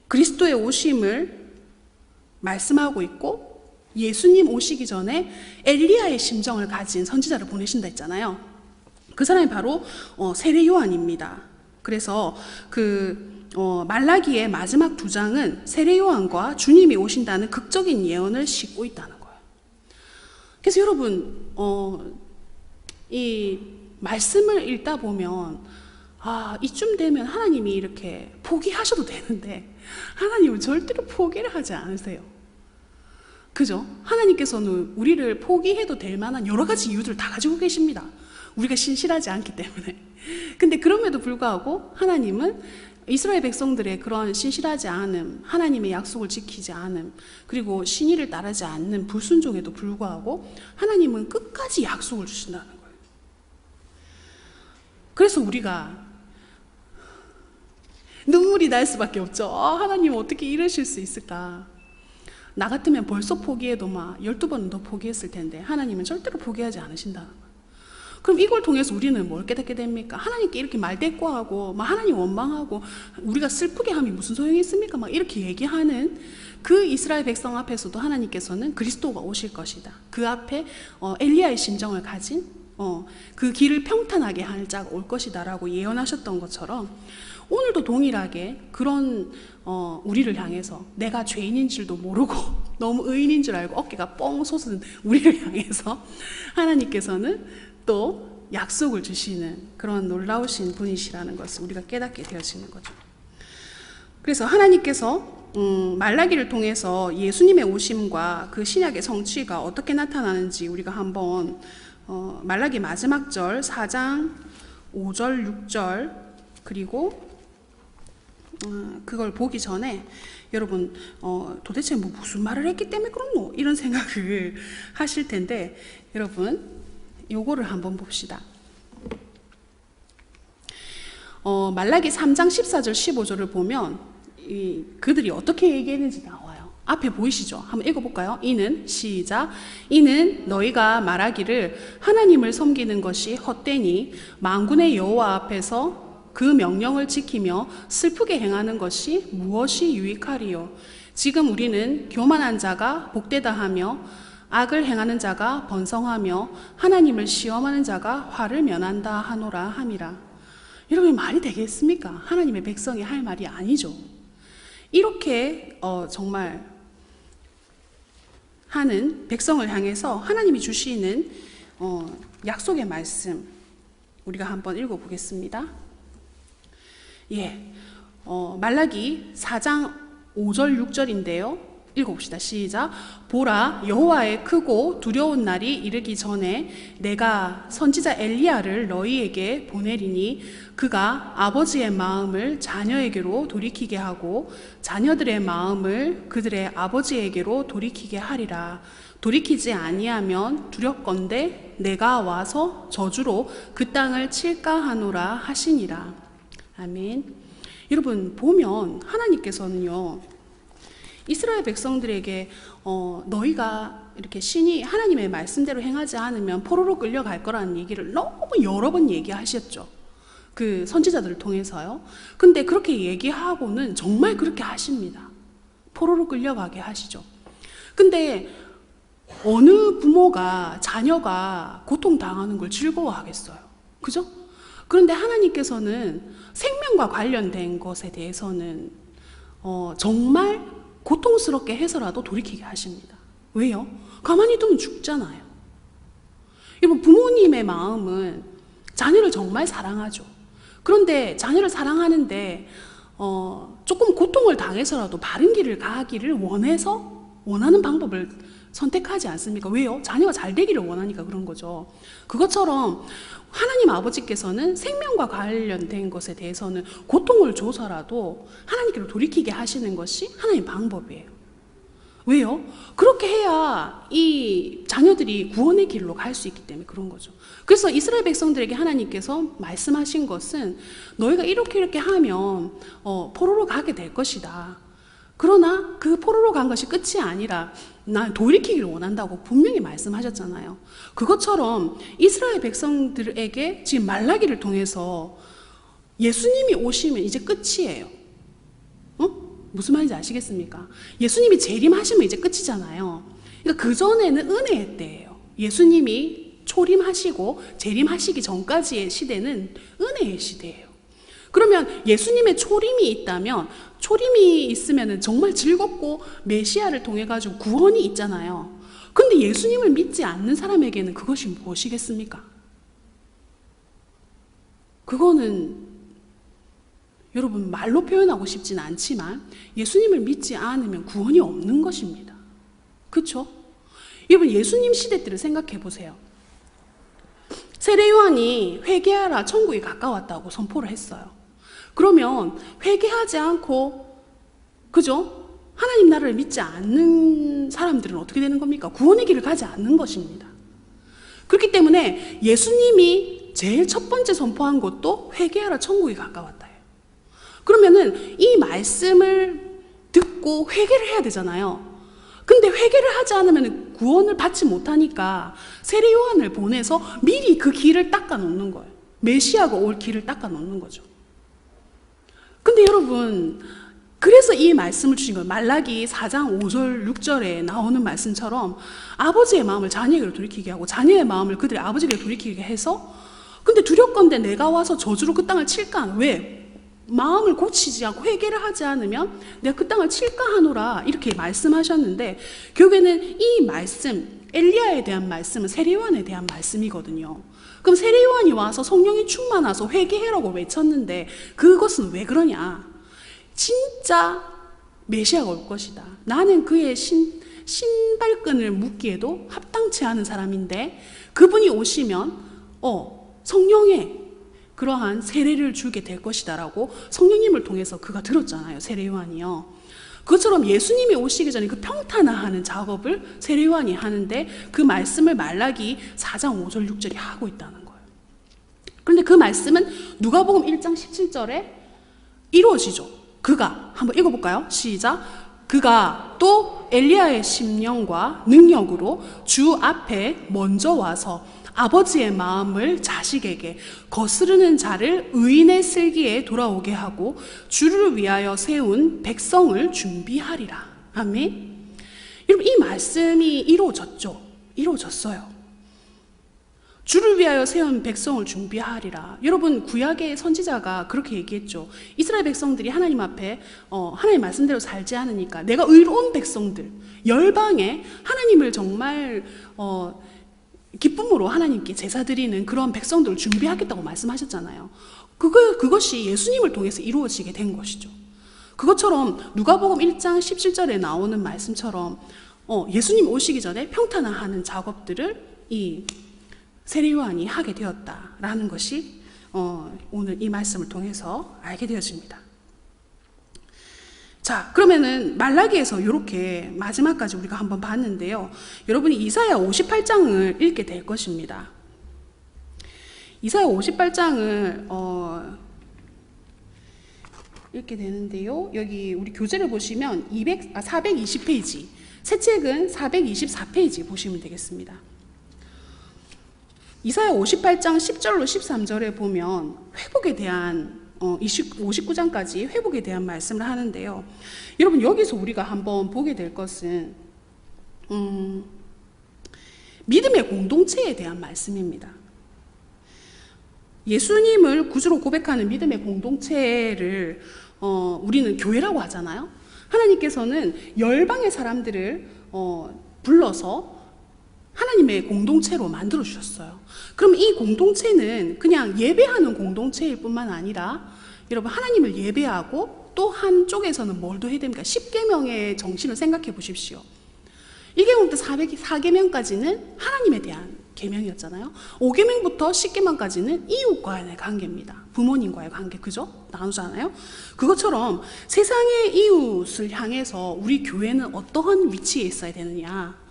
그리스도의 오심을 말씀하고 있고, 예수님 오시기 전에 엘리야의 심정을 가진 선지자를 보내신다 했잖아요. 그 사람이 바로 세례 요한입니다. 그래서 말라기의 마지막 두 장은 세례 요한과 주님이 오신다는 극적인 예언을 싣고 있다는 거예요. 그래서 여러분 이 말씀을 읽다 보면 이쯤 되면 하나님이 이렇게 포기하셔도 되는데 하나님은 절대로 포기를 하지 않으세요. 그죠? 하나님께서는 우리를 포기해도 될 만한 여러 가지 이유들을 다 가지고 계십니다. 우리가 신실하지 않기 때문에. 근데 그럼에도 불구하고 하나님은 이스라엘 백성들의 그런 신실하지 않음, 하나님의 약속을 지키지 않음, 그리고 신의를 따르지 않는 불순종에도 불구하고 하나님은 끝까지 약속을 주신다는 거예요. 그래서 우리가 눈물이 날 수밖에 없죠. 하나님 어떻게 이러실 수 있을까? 나 같으면 벌써 포기해도 막 12번은 더 포기했을 텐데 하나님은 절대로 포기하지 않으신다는 거예요. 그럼 이걸 통해서 우리는 뭘 깨닫게 됩니까? 하나님께 이렇게 말대꾸하고 막 하나님 원망하고 우리가 슬프게 함이 무슨 소용이 있습니까? 막 이렇게 얘기하는 그 이스라엘 백성 앞에서도 하나님께서는 그리스도가 오실 것이다. 그 앞에 엘리야의 심정을 가진 그 길을 평탄하게 할 자가 올 것이다 라고 예언하셨던 것처럼 오늘도 동일하게 그런 우리를 향해서 내가 죄인인 줄도 모르고 너무 의인인 줄 알고 어깨가 뻥 솟은 우리를 향해서 하나님께서는 또 약속을 주시는 그런 놀라우신 분이시라는 것을 우리가 깨닫게 되어지는 거죠. 그래서 하나님께서 말라기를 통해서 예수님의 오심과 그 신약의 성취가 어떻게 나타나는지 우리가 한번 말라기 마지막 절 4장 5절 6절 그리고 그걸 보기 전에 여러분 도대체 무슨 말을 했기 때문에 그렇노? 이런 생각을 하실 텐데 여러분 요거를 한번 봅시다. 말라기 3장 14절 15절을 보면 그들이 어떻게 얘기했는지 나와요. 앞에 보이시죠? 한번 읽어볼까요? 시작. 이는 너희가 말하기를 하나님을 섬기는 것이 헛되니 만군의 여호와 앞에서 그 명령을 지키며 슬프게 행하는 것이 무엇이 유익하리요? 지금 우리는 교만한 자가 복되다 하며 악을 행하는 자가 번성하며 하나님을 시험하는 자가 화를 면한다 하노라 함이라. 여러분 말이 되겠습니까? 하나님의 백성이 할 말이 아니죠. 이렇게 정말 하는 백성을 향해서 하나님이 주시는 약속의 말씀 우리가 한번 읽어보겠습니다. 말라기 4장 5절 6절인데요. 읽어봅시다. 시작. 보라, 여호와의 크고 두려운 날이 이르기 전에 내가 선지자 엘리야를 너희에게 보내리니 그가 아버지의 마음을 자녀에게로 돌이키게 하고 자녀들의 마음을 그들의 아버지에게로 돌이키게 하리라. 돌이키지 아니하면 두렵건대 내가 와서 저주로 그 땅을 칠까 하노라 하시니라. 아멘. 여러분 보면 하나님께서는요 이스라엘 백성들에게 너희가 이렇게 신이 하나님의 말씀대로 행하지 않으면 포로로 끌려갈 거라는 얘기를 너무 여러 번 얘기하셨죠. 그 선지자들을 통해서요. 근데 그렇게 얘기하고는 정말 그렇게 하십니다. 포로로 끌려가게 하시죠. 근데 어느 부모가 자녀가 고통당하는 걸 즐거워하겠어요. 그죠? 그런데 하나님께서는 생명과 관련된 것에 대해서는 정말 고통스럽게 해서라도 돌이키게 하십니다. 왜요? 가만히 두면 죽잖아요. 여러분 부모님의 마음은 자녀를 정말 사랑하죠. 그런데 자녀를 사랑하는데 조금 고통을 당해서라도 바른 길을 가기를 원하는 방법을 선택하지 않습니까? 왜요? 자녀가 잘 되기를 원하니까 그런 거죠. 그것처럼 하나님 아버지께서는 생명과 관련된 것에 대해서는 고통을 줘서라도 하나님께로 돌이키게 하시는 것이 하나님의 방법이에요. 왜요? 그렇게 해야 이 자녀들이 구원의 길로 갈 수 있기 때문에 그런 거죠. 그래서 이스라엘 백성들에게 하나님께서 말씀하신 것은 너희가 이렇게 하면 포로로 가게 될 것이다. 그러나 그 포로로 간 것이 끝이 아니라 난 돌이키기를 원한다고 분명히 말씀하셨잖아요. 그것처럼 이스라엘 백성들에게 지금 말라기를 통해서 예수님이 오시면 이제 끝이에요. 무슨 말인지 아시겠습니까? 예수님이 재림하시면 이제 끝이잖아요. 그러니까 그전에는 은혜의 때예요. 예수님이 초림하시고 재림하시기 전까지의 시대는 은혜의 시대예요. 그러면 예수님의 초림이 있다면 초림이 있으면 정말 즐겁고 메시아를 통해 가지고 구원이 있잖아요. 근데 예수님을 믿지 않는 사람에게는 그것이 무엇이겠습니까? 그거는 여러분 말로 표현하고 싶진 않지만 예수님을 믿지 않으면 구원이 없는 것입니다. 그렇죠? 여러분 예수님 시대 때를 생각해 보세요. 세례 요한이 회개하라 천국이 가까웠다고 선포를 했어요. 그러면 회개하지 않고 그죠? 하나님 나라를 믿지 않는 사람들은 어떻게 되는 겁니까? 구원의 길을 가지 않는 것입니다. 그렇기 때문에 예수님이 제일 첫 번째 선포한 것도 회개하라 천국이 가까웠다예요. 그러면은 이 말씀을 듣고 회개를 해야 되잖아요. 근데 회개를 하지 않으면 구원을 받지 못하니까 세례 요한을 보내서 미리 그 길을 닦아 놓는 거예요. 메시아가 올 길을 닦아 놓는 거죠. 근데 여러분 그래서 이 말씀을 주신 거예요. 말라기 4장 5절 6절에 나오는 말씀처럼 아버지의 마음을 자녀에게 돌이키게 하고 자녀의 마음을 그들의 아버지에게 돌이키게 해서 근데 두렵건대 내가 와서 저주로 그 땅을 칠까? 왜? 마음을 고치지 않고 회개를 하지 않으면 내가 그 땅을 칠까 하노라 이렇게 말씀하셨는데 결국에는 이 말씀 엘리야에 대한 말씀은 세례 요한에 대한 말씀이거든요. 그럼 세례 요한이 와서 성령이 충만하서 회개해라고 외쳤는데 그것은 왜 그러냐? 진짜 메시아가 올 것이다. 나는 그의 신발끈을 묶기에도 합당치 않은 사람인데 그분이 오시면 성령의 그러한 세례를 주게 될 것이다 라고 성령님을 통해서 그가 들었잖아요. 세례 요한이요. 그것처럼 예수님이 오시기 전에 그 평탄화하는 작업을 세례 요한이 하는데 그 말씀을 말라기 4장 5절 6절이 하고 있다는 거예요. 그런데 그 말씀은 누가복음 1장 17절에 이루어지죠. 그가 한번 읽어볼까요? 시작. 그가 또 엘리야의 심령과 능력으로 주 앞에 먼저 와서 아버지의 마음을 자식에게 거스르는 자를 의인의 슬기에 돌아오게 하고 주를 위하여 세운 백성을 준비하리라. 아멘. 여러분 이 말씀이 이루어졌죠. 이루어졌어요. 주를 위하여 세운 백성을 준비하리라. 여러분 구약의 선지자가 그렇게 얘기했죠. 이스라엘 백성들이 하나님 앞에 하나님 말씀대로 살지 않으니까 내가 의로운 백성들 열방에 하나님을 정말 기쁨으로 하나님께 제사 드리는 그런 백성들을 준비하겠다고 말씀하셨잖아요. 그것이 예수님을 통해서 이루어지게 된 것이죠. 그것처럼 누가복음 1장 17절에 나오는 말씀처럼 예수님 오시기 전에 평탄화하는 작업들을 이 세례 요한이 하게 되었다라는 것이 오늘 이 말씀을 통해서 알게 되어집니다. 자, 그러면은 말라기에서 이렇게 마지막까지 우리가 한번 봤는데요. 여러분이 이사야 58장을 읽게 될 것입니다. 이사야 58장을 읽게 되는데요. 여기 우리 교재를 보시면 420페이지, 새 책은 424페이지 보시면 되겠습니다. 이사야 58장 10절로 13절에 보면 회복에 대한 59장까지 회복에 대한 말씀을 하는데요. 여러분 여기서 우리가 한번 보게 될 것은 믿음의 공동체에 대한 말씀입니다. 예수님을 구주로 고백하는 믿음의 공동체를 우리는 교회라고 하잖아요. 하나님께서는 열방의 사람들을 불러서 하나님의 공동체로 만들어 주셨어요. 그럼 이 공동체는 그냥 예배하는 공동체일 뿐만 아니라 여러분 하나님을 예배하고 또 한쪽에서는 뭘 더 해야 됩니까? 10계명의 정신을 생각해 보십시오. 1계명부터 4계명까지는 하나님에 대한 계명이었잖아요. 5계명부터 10계명까지는 이웃과의 관계입니다. 부모님과의 관계, 그죠? 나누잖아요. 그것처럼 세상의 이웃을 향해서 우리 교회는 어떠한 위치에 있어야 되느냐?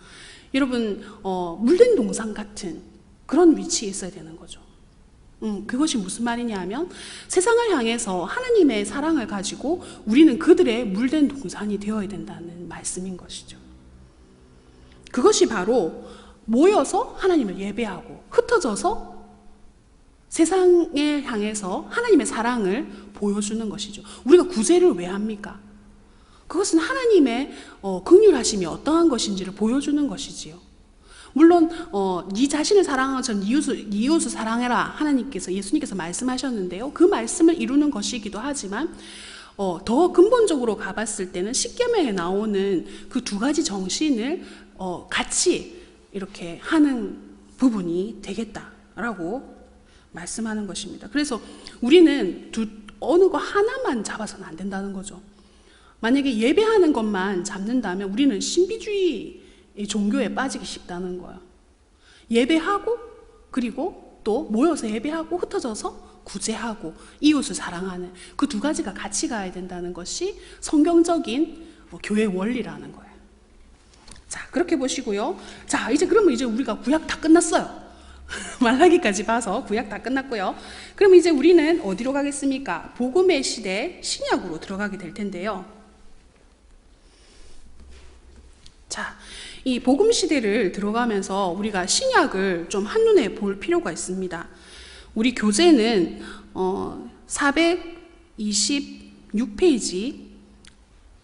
여러분 물된 동상 같은 그런 위치에 있어야 되는 거죠. 그것이 무슨 말이냐 하면 세상을 향해서 하나님의 사랑을 가지고 우리는 그들의 물된 동산이 되어야 된다는 말씀인 것이죠. 그것이 바로 모여서 하나님을 예배하고 흩어져서 세상을 향해서 하나님의 사랑을 보여주는 것이죠. 우리가 구제를 왜 합니까? 그것은 하나님의 긍휼하심이 어떠한 것인지를 보여주는 것이지요. 물론 네 자신을 사랑하는 것처럼 이웃을 사랑해라 하나님께서 예수님께서 말씀하셨는데요. 그 말씀을 이루는 것이기도 하지만 더 근본적으로 가봤을 때는 십계명에 나오는 그 두 가지 정신을 같이 이렇게 하는 부분이 되겠다라고 말씀하는 것입니다. 그래서 우리는 어느 거 하나만 잡아서는 안 된다는 거죠. 만약에 예배하는 것만 잡는다면 우리는 신비주의 종교에 빠지기 쉽다는 거예요. 예배하고 그리고 또 모여서 예배하고 흩어져서 구제하고 이웃을 사랑하는 그 두 가지가 같이 가야 된다는 것이 성경적인 교회 원리라는 거예요. 자, 그렇게 보시고요. 자, 그러면 우리가 구약 다 끝났어요. 말라기까지 봐서 구약 다 끝났고요. 그럼 이제 우리는 어디로 가겠습니까? 복음의 시대 신약으로 들어가게 될 텐데요. 자, 이 복음 시대를 들어가면서 우리가 신약을 좀 한눈에 볼 필요가 있습니다. 우리 교재는 426페이지,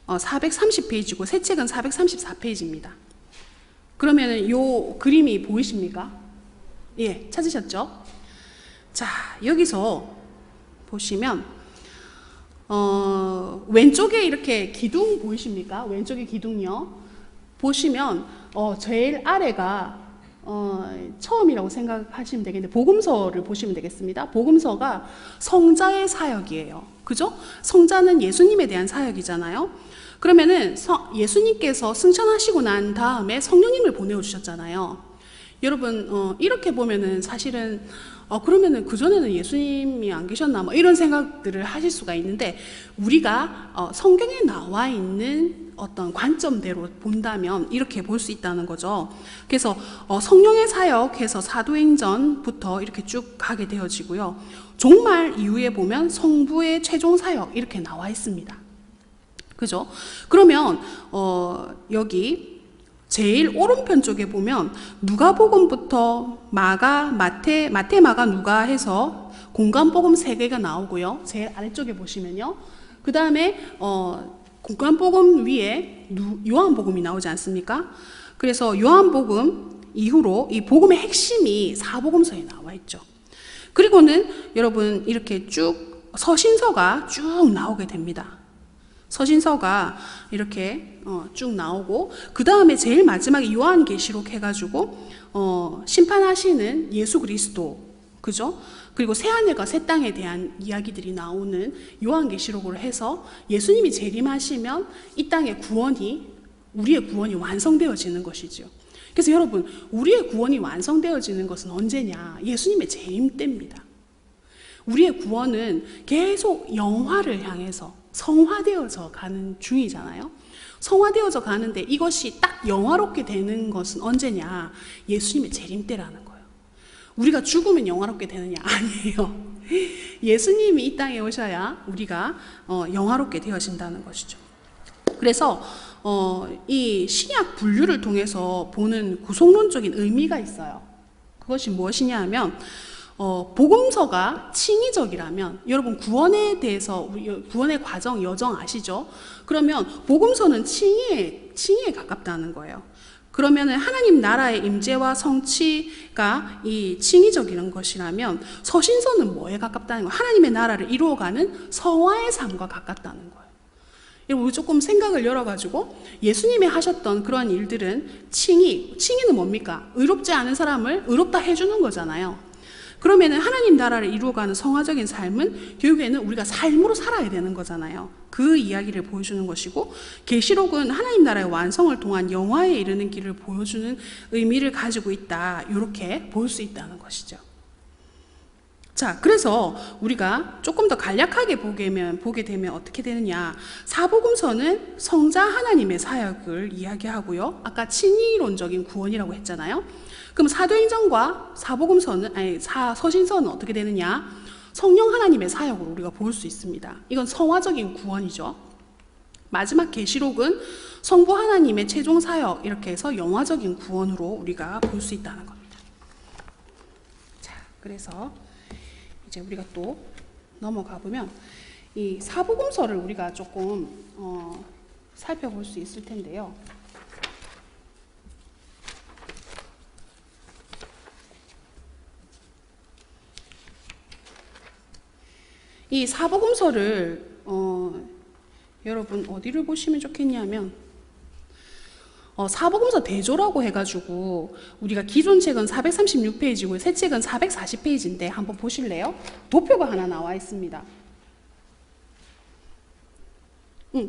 430페이지고 새 책은 434페이지입니다. 그러면은 요 그림이 보이십니까? 예, 찾으셨죠? 자, 여기서 보시면 왼쪽에 이렇게 기둥 보이십니까? 왼쪽에 기둥요. 보시면 제일 아래가 처음이라고 생각하시면 되겠는데 복음서를 보시면 되겠습니다. 복음서가 성자의 사역이에요. 그죠? 성자는 예수님에 대한 사역이잖아요. 그러면은 예수님께서 승천하시고 난 다음에 성령님을 보내주셨잖아요. 여러분 이렇게 보면은 사실은 그러면은 그전에는 예수님이 안 계셨나 뭐 이런 생각들을 하실 수가 있는데, 우리가 성경에 나와 있는 어떤 관점대로 본다면 이렇게 볼 수 있다는 거죠. 그래서 성령의 사역해서 사도행전부터 이렇게 쭉 가게 되어지고요. 종말 이후에 보면 성부의 최종 사역 이렇게 나와 있습니다. 그죠? 그러면 여기 제일 오른편 쪽에 보면 누가복음부터 마가, 마태, 마가, 누가 해서 공간복음 3개가 나오고요. 제일 아래쪽에 보시면요. 그 다음에 공간복음 위에 요한복음이 나오지 않습니까? 그래서 요한복음 이후로 이 복음의 핵심이 사복음서에 나와 있죠. 그리고는 여러분 이렇게 쭉 서신서가 쭉 나오게 됩니다. 서신서가 이렇게 쭉 나오고, 그 다음에 제일 마지막에 요한계시록 해가지고 심판하시는 예수 그리스도, 그죠? 그리고 새하늘과 새 땅에 대한 이야기들이 나오는 요한계시록으로 해서 예수님이 재림하시면 이 땅의 우리의 구원이 완성되어지는 것이죠. 그래서 여러분, 우리의 구원이 완성되어지는 것은 언제냐? 예수님의 재림 때입니다. 우리의 구원은 계속 영화를 향해서 성화되어져 가는 중이잖아요. 성화되어져 가는데 이것이 딱 영화롭게 되는 것은 언제냐? 예수님의 재림 때라는 거예요. 우리가 죽으면 영화롭게 되느냐? 아니에요. 예수님이 이 땅에 오셔야 우리가 영화롭게 되어진다는 것이죠. 그래서 이 신약 분류를 통해서 보는 구속론적인 의미가 있어요. 그것이 무엇이냐 하면, 복음서가 칭의적이라면, 여러분 구원에 대해서 구원의 과정, 여정 아시죠? 그러면 복음서는 칭의에 가깝다는 거예요. 그러면 하나님 나라의 임재와 성취가 이 칭의적인 것이라면, 서신서는 뭐에 가깝다는 거예요? 하나님의 나라를 이루어가는 성화의 삶과 가깝다는 거예요. 여러분 조금 생각을 열어가지고 예수님이 하셨던 그런 일들은 칭의는 뭡니까? 의롭지 않은 사람을 의롭다 해주는 거잖아요. 그러면은 하나님 나라를 이루어가는 성화적인 삶은 결국에는 우리가 삶으로 살아야 되는 거잖아요. 그 이야기를 보여주는 것이고, 계시록은 하나님 나라의 완성을 통한 영화에 이르는 길을 보여주는 의미를 가지고 있다, 이렇게 볼 수 있다는 것이죠. 자, 그래서 우리가 조금 더 간략하게 보게 되면 어떻게 되느냐? 사복음서는 성자 하나님의 사역을 이야기하고요. 아까 칭의론적인 구원이라고 했잖아요. 그럼 사도행전과 서신서는 어떻게 되느냐? 성령 하나님의 사역으로 우리가 볼 수 있습니다. 이건 성화적인 구원이죠. 마지막 계시록은 성부 하나님의 최종 사역, 이렇게 해서 영화적인 구원으로 우리가 볼 수 있다는 겁니다. 자, 그래서 이제 우리가 또 넘어가 보면 이 사복음서를 우리가 조금 살펴볼 수 있을 텐데요. 이 사복음서를 여러분 어디를 보시면 좋겠냐면 사복음서 대조라고 해가지고 우리가 기존 책은 436페이지고 새 책은 440페이지인데 한번 보실래요? 도표가 하나 나와 있습니다.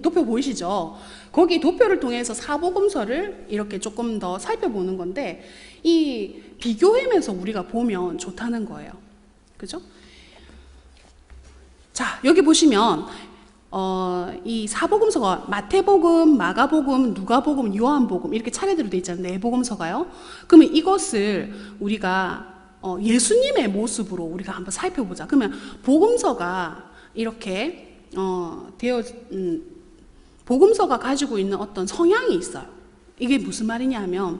도표 보이시죠? 거기 도표를 통해서 사복음서를 이렇게 조금 더 살펴보는 건데 이 비교하면서 우리가 보면 좋다는 거예요. 그죠? 자, 여기 보시면 이 사복음서가 마태복음, 마가복음, 누가복음, 요한복음 이렇게 차례대로 돼 있잖아요. 네 복음서가요. 그러면 이것을 우리가 예수님의 모습으로 우리가 한번 살펴보자. 그러면 복음서가 이렇게 복음서가 가지고 있는 어떤 성향이 있어요. 이게 무슨 말이냐 하면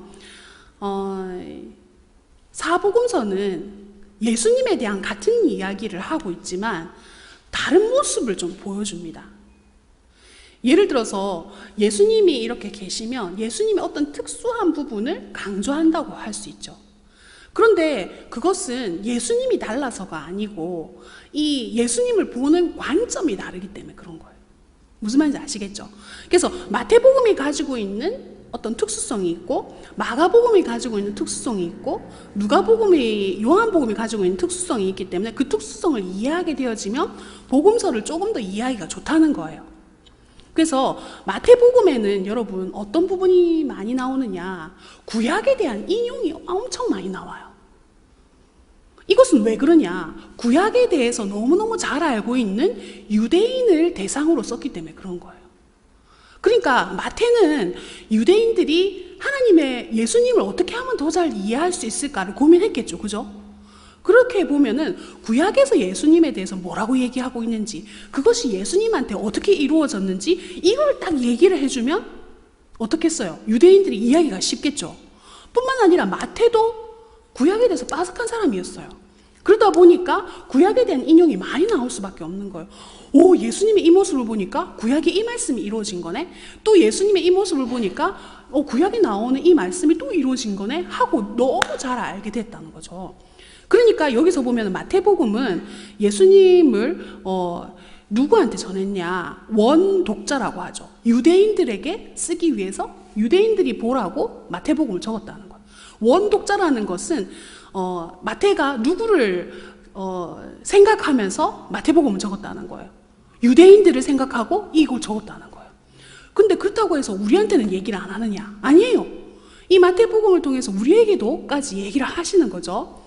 사복음서는 예수님에 대한 같은 이야기를 하고 있지만 다른 모습을 좀 보여줍니다. 예를 들어서 예수님이 이렇게 계시면 예수님의 어떤 특수한 부분을 강조한다고 할 수 있죠. 그런데 그것은 예수님이 달라서가 아니고 이 예수님을 보는 관점이 다르기 때문에 그런 거예요. 무슨 말인지 아시겠죠? 그래서 마태복음이 가지고 있는 어떤 특수성이 있고 마가복음이 가지고 있는 특수성이 있고 요한복음이 가지고 있는 특수성이 있기 때문에 그 특수성을 이해하게 되어지면 복음서를 조금 더 이해하기가 좋다는 거예요. 그래서 마태복음에는 여러분 어떤 부분이 많이 나오느냐, 구약에 대한 인용이 엄청 많이 나와요. 이것은 왜 그러냐, 구약에 대해서 너무너무 잘 알고 있는 유대인을 대상으로 썼기 때문에 그런 거예요. 그러니까 마태는 유대인들이 하나님의 예수님을 어떻게 하면 더 잘 이해할 수 있을까를 고민했겠죠. 그죠? 그렇게 보면은 구약에서 예수님에 대해서 뭐라고 얘기하고 있는지, 그것이 예수님한테 어떻게 이루어졌는지 이걸 딱 얘기를 해주면 어떻겠어요? 유대인들이 이해하기가 쉽겠죠. 뿐만 아니라 마태도 구약에 대해서 빠삭한 사람이었어요. 그러다 보니까 구약에 대한 인용이 많이 나올 수밖에 없는 거예요. 오, 예수님의 이 모습을 보니까 구약의 이 말씀이 이루어진 거네. 또 예수님의 이 모습을 보니까 구약에 나오는 이 말씀이 또 이루어진 거네 하고 너무 잘 알게 됐다는 거죠. 그러니까 여기서 보면 마태복음은 예수님을 누구한테 전했냐, 원독자라고 하죠. 유대인들에게 쓰기 위해서 유대인들이 보라고 마태복음을 적었다는 거예요. 원독자라는 것은 마태가 누구를 생각하면서 마태복음을 적었다는 거예요. 유대인들을 생각하고 이걸 적었다는 거예요. 근데 그렇다고 해서 우리한테는 얘기를 안 하느냐? 아니에요. 이 마태복음을 통해서 우리에게도까지 얘기를 하시는 거죠.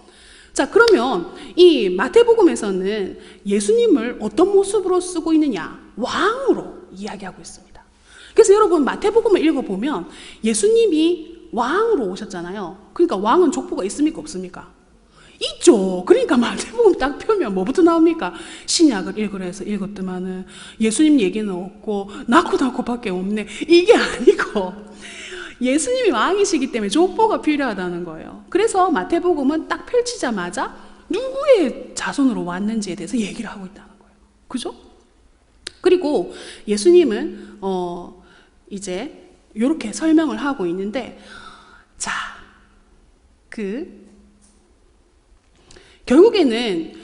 자, 그러면 이 마태복음에서는 예수님을 어떤 모습으로 쓰고 있느냐? 왕으로 이야기하고 있습니다. 그래서 여러분 마태복음을 읽어보면 예수님이 왕으로 오셨잖아요. 그러니까 왕은 족보가 있습니까? 없습니까? 있죠. 그러니까 마태복음 딱 펴면 뭐부터 나옵니까? 신약을 읽으라 해서 읽었더만은 예수님 얘기는 없고 낳고 밖에 없네. 이게 아니고 예수님이 왕이시기 때문에 족보가 필요하다는 거예요. 그래서 마태복음은 딱 펼치자마자 누구의 자손으로 왔는지에 대해서 얘기를 하고 있다는 거예요. 그죠? 그리고 예수님은 이제 이렇게 설명을 하고 있는데, 자, 결국에는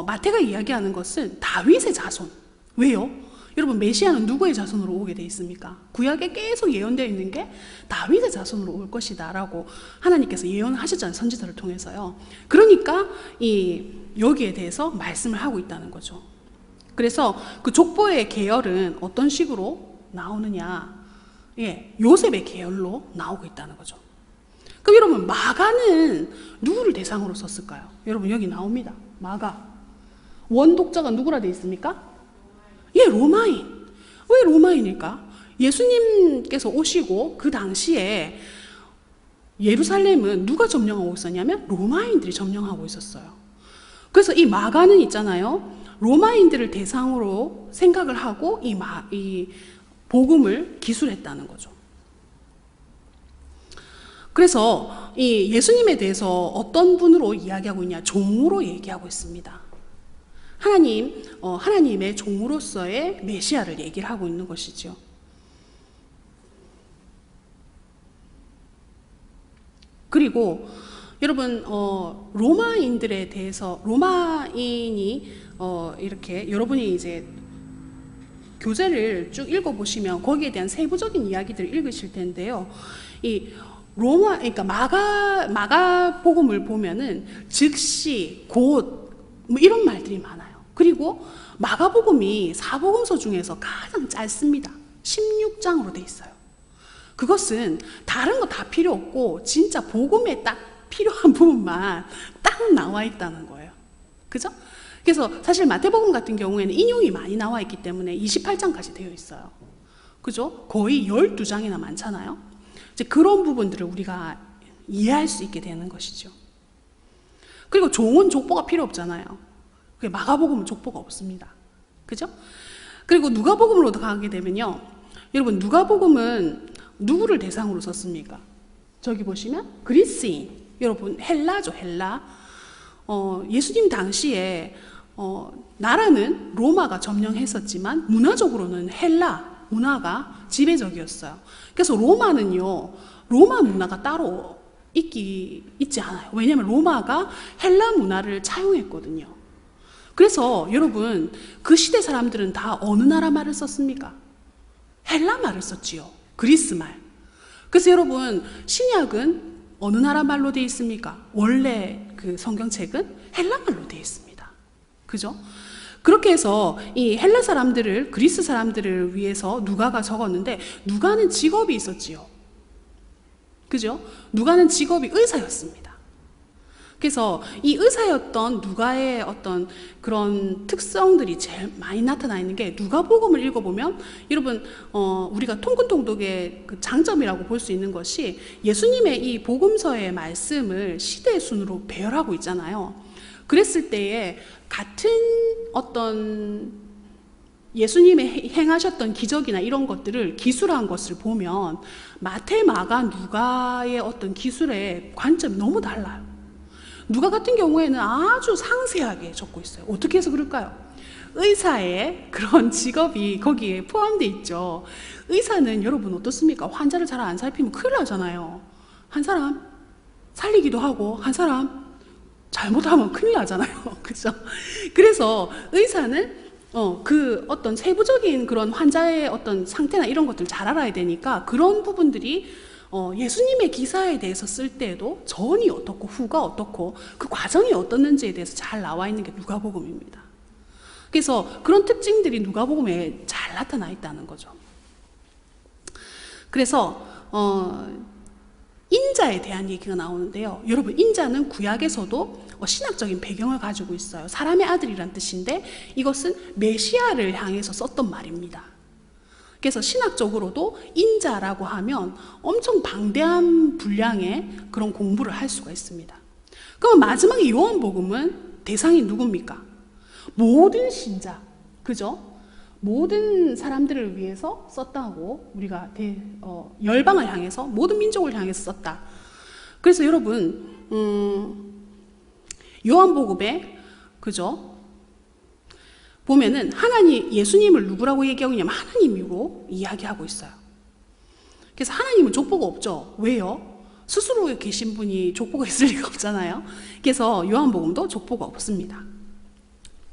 마태가 이야기하는 것은 다윗의 자손. 왜요? 여러분 메시아는 누구의 자손으로 오게 돼 있습니까? 구약에 계속 예언되어 있는 게 다윗의 자손으로 올 것이다 라고 하나님께서 예언하셨잖아요. 선지자를 통해서요. 그러니까 여기에 대해서 말씀을 하고 있다는 거죠. 그래서 그 족보의 계열은 어떤 식으로 나오느냐, 요셉의 계열로 나오고 있다는 거죠. 그럼 여러분 마가는 누구를 대상으로 썼을까요? 여러분 여기 나옵니다. 마가 원독자가 누구라 돼 있습니까? 로마인. 왜 로마인일까? 예수님께서 오시고 그 당시에 예루살렘은 누가 점령하고 있었냐면 로마인들이 점령하고 있었어요. 그래서 이 마가는 있잖아요, 로마인들을 대상으로 생각을 하고 이 복음을 기술했다는 거죠. 그래서 이 예수님에 대해서 어떤 분으로 이야기하고 있냐? 종으로 얘기하고 있습니다. 하나님의 종으로서의 메시아를 얘기를 하고 있는 것이죠. 그리고 여러분 로마인들에 대해서 로마인이 이렇게 여러분이 이제 교재를 쭉 읽어보시면 거기에 대한 세부적인 이야기들을 읽으실 텐데요. 이 로마, 그러니까 마가복음을 보면은 즉시, 곧, 뭐 이런 말들이 많아요. 그리고 마가복음이 사복음서 중에서 가장 짧습니다. 16장으로 돼 있어요. 그것은 다른 거 다 필요 없고 진짜 복음에 딱 필요한 부분만 딱 나와 있다는 거예요. 그죠? 그래서 사실 마태복음 같은 경우에는 인용이 많이 나와 있기 때문에 28장까지 되어 있어요. 그죠? 거의 12장이나 많잖아요. 이제 그런 부분들을 우리가 이해할 수 있게 되는 것이죠. 그리고 종은 족보가 필요 없잖아요. 마가복음은 족보가 없습니다. 그죠? 그리고 누가복음으로 가게 되면요. 여러분, 누가복음은 누구를 대상으로 썼습니까? 저기 보시면 그리스인, 여러분 헬라죠, 헬라. 예수님 당시에 나라는 로마가 점령했었지만 문화적으로는 헬라 문화가 지배적이었어요. 그래서 로마는요, 로마 문화가 따로 있지 않아요. 왜냐하면 로마가 헬라 문화를 차용했거든요. 그래서 여러분, 그 시대 사람들은 다 어느 나라 말을 썼습니까? 헬라 말을 썼지요. 그리스 말. 그래서 여러분, 신약은 어느 나라 말로 되어 있습니까? 원래 그 성경책은 헬라 말로 되어 있습니다. 그죠? 그렇게 해서 이 헬라 사람들을, 그리스 사람들을 위해서 누가가 적었는데, 누가는 직업이 있었지요. 그죠? 누가는 직업이 의사였습니다. 그래서 이 의사였던 누가의 어떤 그런 특성들이 제일 많이 나타나 있는 게, 누가복음을 읽어보면 여러분, 우리가 통근통독의 그 장점이라고 볼 수 있는 것이, 예수님의 이 복음서의 말씀을 시대 순으로 배열하고 있잖아요. 그랬을 때에 같은 어떤 예수님의 행하셨던 기적이나 이런 것들을 기술한 것을 보면 마태, 마가, 누가의 어떤 기술의 관점이 너무 달라요. 누가 같은 경우에는 아주 상세하게 적고 있어요. 어떻게 해서 그럴까요? 의사의 그런 직업이 거기에 포함되어 있죠. 의사는 여러분 어떻습니까? 환자를 잘 안 살피면 큰일 나잖아요. 한 사람 살리기도 하고 한 사람 잘못하면 큰일 나잖아요. 그죠? 그래서 의사는 그 어떤 세부적인 그런 환자의 어떤 상태나 이런 것들 잘 알아야 되니까, 그런 부분들이 예수님의 기사에 대해서 쓸 때에도 전이 어떻고 후가 어떻고 그 과정이 어떻는지에 대해서 잘 나와 있는 게 누가복음입니다. 그래서 그런 특징들이 누가복음에 잘 나타나 있다는 거죠. 그래서 인자에 대한 얘기가 나오는데요. 여러분, 인자는 구약에서도 신학적인 배경을 가지고 있어요. 사람의 아들이란 뜻인데 이것은 메시아를 향해서 썼던 말입니다. 그래서 신학적으로도 인자라고 하면 엄청 방대한 분량의 그런 공부를 할 수가 있습니다. 그럼 마지막에 요한복음은 대상이 누굽니까? 모든 신자, 그죠? 모든 사람들을 위해서 썼다고, 우리가 열방을 향해서, 모든 민족을 향해서 썼다. 그래서 여러분, 요한복음에, 그죠? 보면은 예수님을 누구라고 얘기하고 있냐면 하나님으로 이야기하고 있어요. 그래서 하나님은 족보가 없죠. 왜요? 스스로 계신 분이 족보가 있을 리가 없잖아요. 그래서 요한복음도 족보가 없습니다.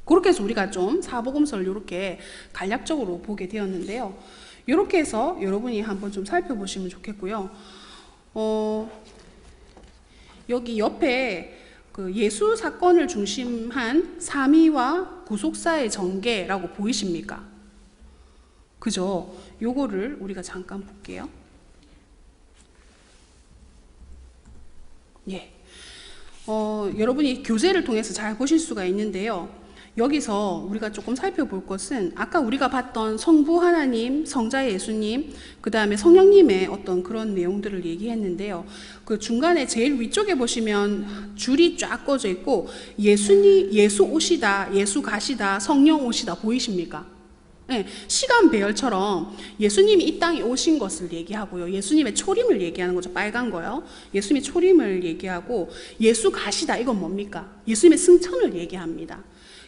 그렇게 해서 우리가 좀 사복음서를 이렇게 간략적으로 보게 되었는데요. 이렇게 해서 여러분이 한번 좀 살펴보시면 좋겠고요. 여기 옆에 그 예수 사건을 중심한 삼위와 구속사의 전개라고 보이십니까? 그죠? 요거를 우리가 잠깐 볼게요. 예. 여러분이 교재를 통해서 잘 보실 수가 있는데요. 여기서 우리가 조금 살펴볼 것은, 아까 우리가 봤던 성부 하나님, 성자 예수님, 그 다음에 성령님의 어떤 그런 내용들을 얘기했는데요. 그 중간에 제일 위쪽에 보시면 줄이 쫙 꺼져 있고, 예수 오시다, 예수 가시다, 성령 오시다 보이십니까? 네, 시간 배열처럼 예수님이 이 땅에 오신 것을 얘기하고요. 예수님의 초림을 얘기하는 거죠. 빨간 거요. 예수님의 초림을 얘기하고, 예수 가시다, 이건 뭡니까? 예수님의 승천을 얘기합니다.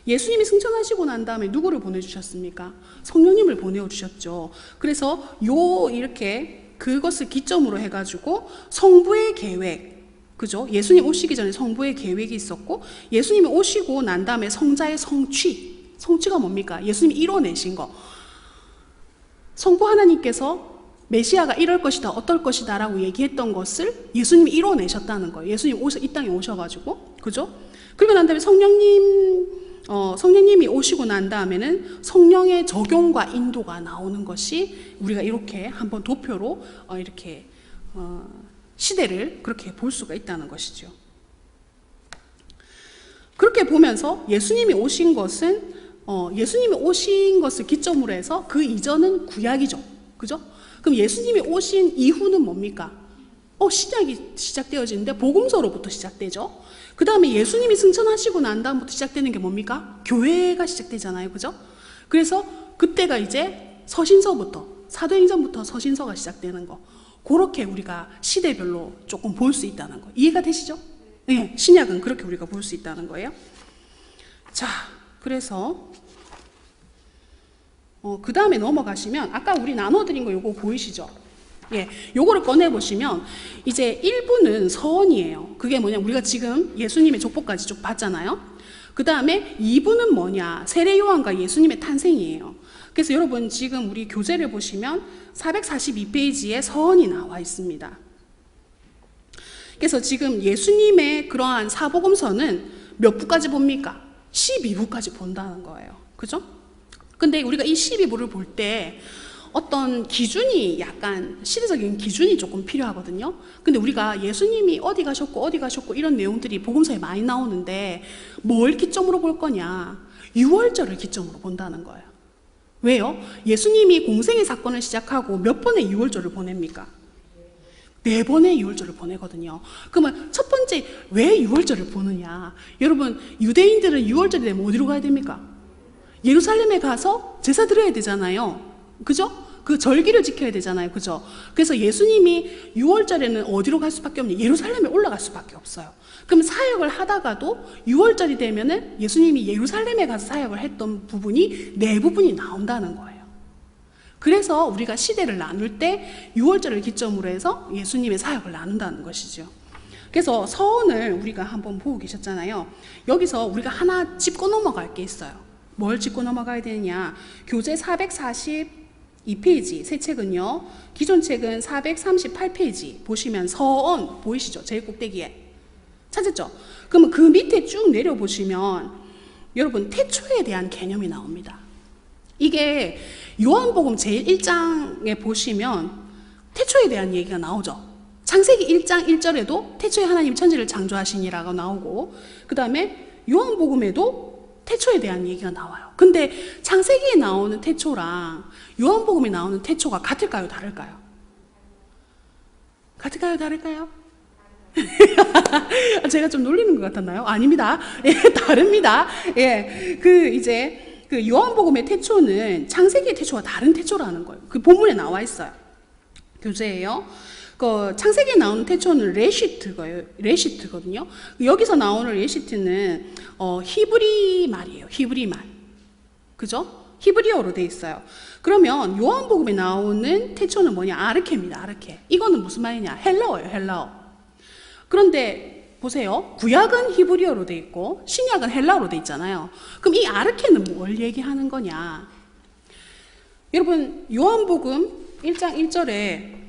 예수님이 승천하시고 난 다음에 누구를 보내주셨습니까? 성령님을 보내주셨죠. 그래서 이렇게 그것을 기점으로 해가지고 성부의 계획, 그죠? 예수님 오시기 전에 성부의 계획이 있었고, 예수님이 오시고 난 다음에 성자의 성취가 뭡니까? 예수님이 이뤄내신 거. 성부 하나님께서 메시아가 이럴 것이다, 어떨 것이다 라고 얘기했던 것을 예수님이 이뤄내셨다는 거예요. 예수님 이 땅에 오셔가지고, 그죠? 그러고 난 다음에 성령님이 오시고 난 다음에는 성령의 적용과 인도가 나오는 것이 우리가 이렇게 한번 도표로 이렇게 시대를 그렇게 볼 수가 있다는 것이죠. 그렇게 보면서 예수님이 오신 것을 기점으로 해서 그 이전은 구약이죠. 그죠? 그럼 예수님이 오신 이후는 뭡니까? 신약이 시작되어지는데 복음서로부터 시작되죠. 그 다음에 예수님이 승천하시고 난 다음부터 시작되는 게 뭡니까? 교회가 시작되잖아요. 그죠? 그래서 그때가 이제 서신서부터, 사도행전부터 서신서가 시작되는 거. 그렇게 우리가 시대별로 조금 볼 수 있다는 거. 이해가 되시죠? 네, 신약은 그렇게 우리가 볼 수 있다는 거예요. 자, 그래서 그 다음에 넘어가시면 아까 우리 나눠드린 거 요거 보이시죠? 예, 요거를 꺼내보시면 이제 1부는 서원이에요. 그게 뭐냐, 우리가 지금 예수님의 족보까지 쭉 봤잖아요. 그 다음에 2부는 뭐냐, 세례 요한과 예수님의 탄생이에요. 그래서 여러분 지금 우리 교재를 보시면 442페이지에 서원이 나와 있습니다. 그래서 지금 예수님의 그러한 사복음서는 몇 부까지 봅니까? 12부까지 본다는 거예요. 그죠? 근데 우리가 이 12부를 볼 때 어떤 기준이, 약간 시대적인 기준이 조금 필요하거든요. 근데 우리가 예수님이 어디 가셨고 이런 내용들이 복음서에 많이 나오는데 뭘 기점으로 볼 거냐? 유월절을 기점으로 본다는 거예요. 왜요? 예수님이 공생의 사건을 시작하고 몇 번의 유월절을 보냅니까? 4번의 유월절을 보내거든요. 그러면 첫 번째 왜 유월절을 보느냐? 여러분, 유대인들은 유월절이 되면 어디로 가야 됩니까? 예루살렘에 가서 제사 드려야 되잖아요. 그죠? 그 절기를 지켜야 되잖아요. 그죠? 그래서 예수님이 6월절에는 어디로 갈 수밖에 없냐? 예루살렘에 올라갈 수밖에 없어요. 그럼 사역을 하다가도 6월절이 되면은 예수님이 예루살렘에 가서 사역을 했던 부분이 4부분이 나온다는 거예요. 그래서 우리가 시대를 나눌 때 6월절을 기점으로 해서 예수님의 사역을 나눈다는 것이죠. 그래서 서원을 우리가 한번 보고 계셨잖아요. 여기서 우리가 하나 짚고 넘어갈 게 있어요. 뭘 짚고 넘어가야 되느냐? 교재 442페이지, 새 책은요, 기존 책은 438페이지 보시면 서원 보이시죠? 제일 꼭대기에 찾았죠? 그러면 그 밑에 쭉 내려보시면 여러분 태초에 대한 개념이 나옵니다. 이게 요한복음 제1장에 보시면 태초에 대한 얘기가 나오죠. 창세기 1장 1절에도 태초에 하나님 천지를 창조하시니라고 나오고, 그 다음에 요한복음에도 태초에 대한 얘기가 나와요. 근데 창세기에 나오는 태초랑 요한복음에 나오는 태초가 같을까요? 다를까요? 같을까요? 다를까요? 제가 좀 놀리는 것 같았나요? 아닙니다. 예, 다릅니다. 예, 그 요한복음의 태초는 창세기의 태초와 다른 태초라는 거예요. 그 본문에 나와 있어요. 교재예요. 그 창세기에 나오는 태초는 레시트거든요. 여기서 나오는 레시트는 히브리 말이에요. 히브리 말. 그죠? 히브리어로 돼 있어요. 그러면 요한복음에 나오는 태초는 뭐냐? 아르케입니다. 아르케. 이거는 무슨 말이냐? 헬라어예요. 헬라어. 그런데 보세요. 구약은 히브리어로 돼 있고 신약은 헬라어로 돼 있잖아요. 그럼 이 아르케는 뭘 얘기하는 거냐? 여러분, 요한복음 1장 1절에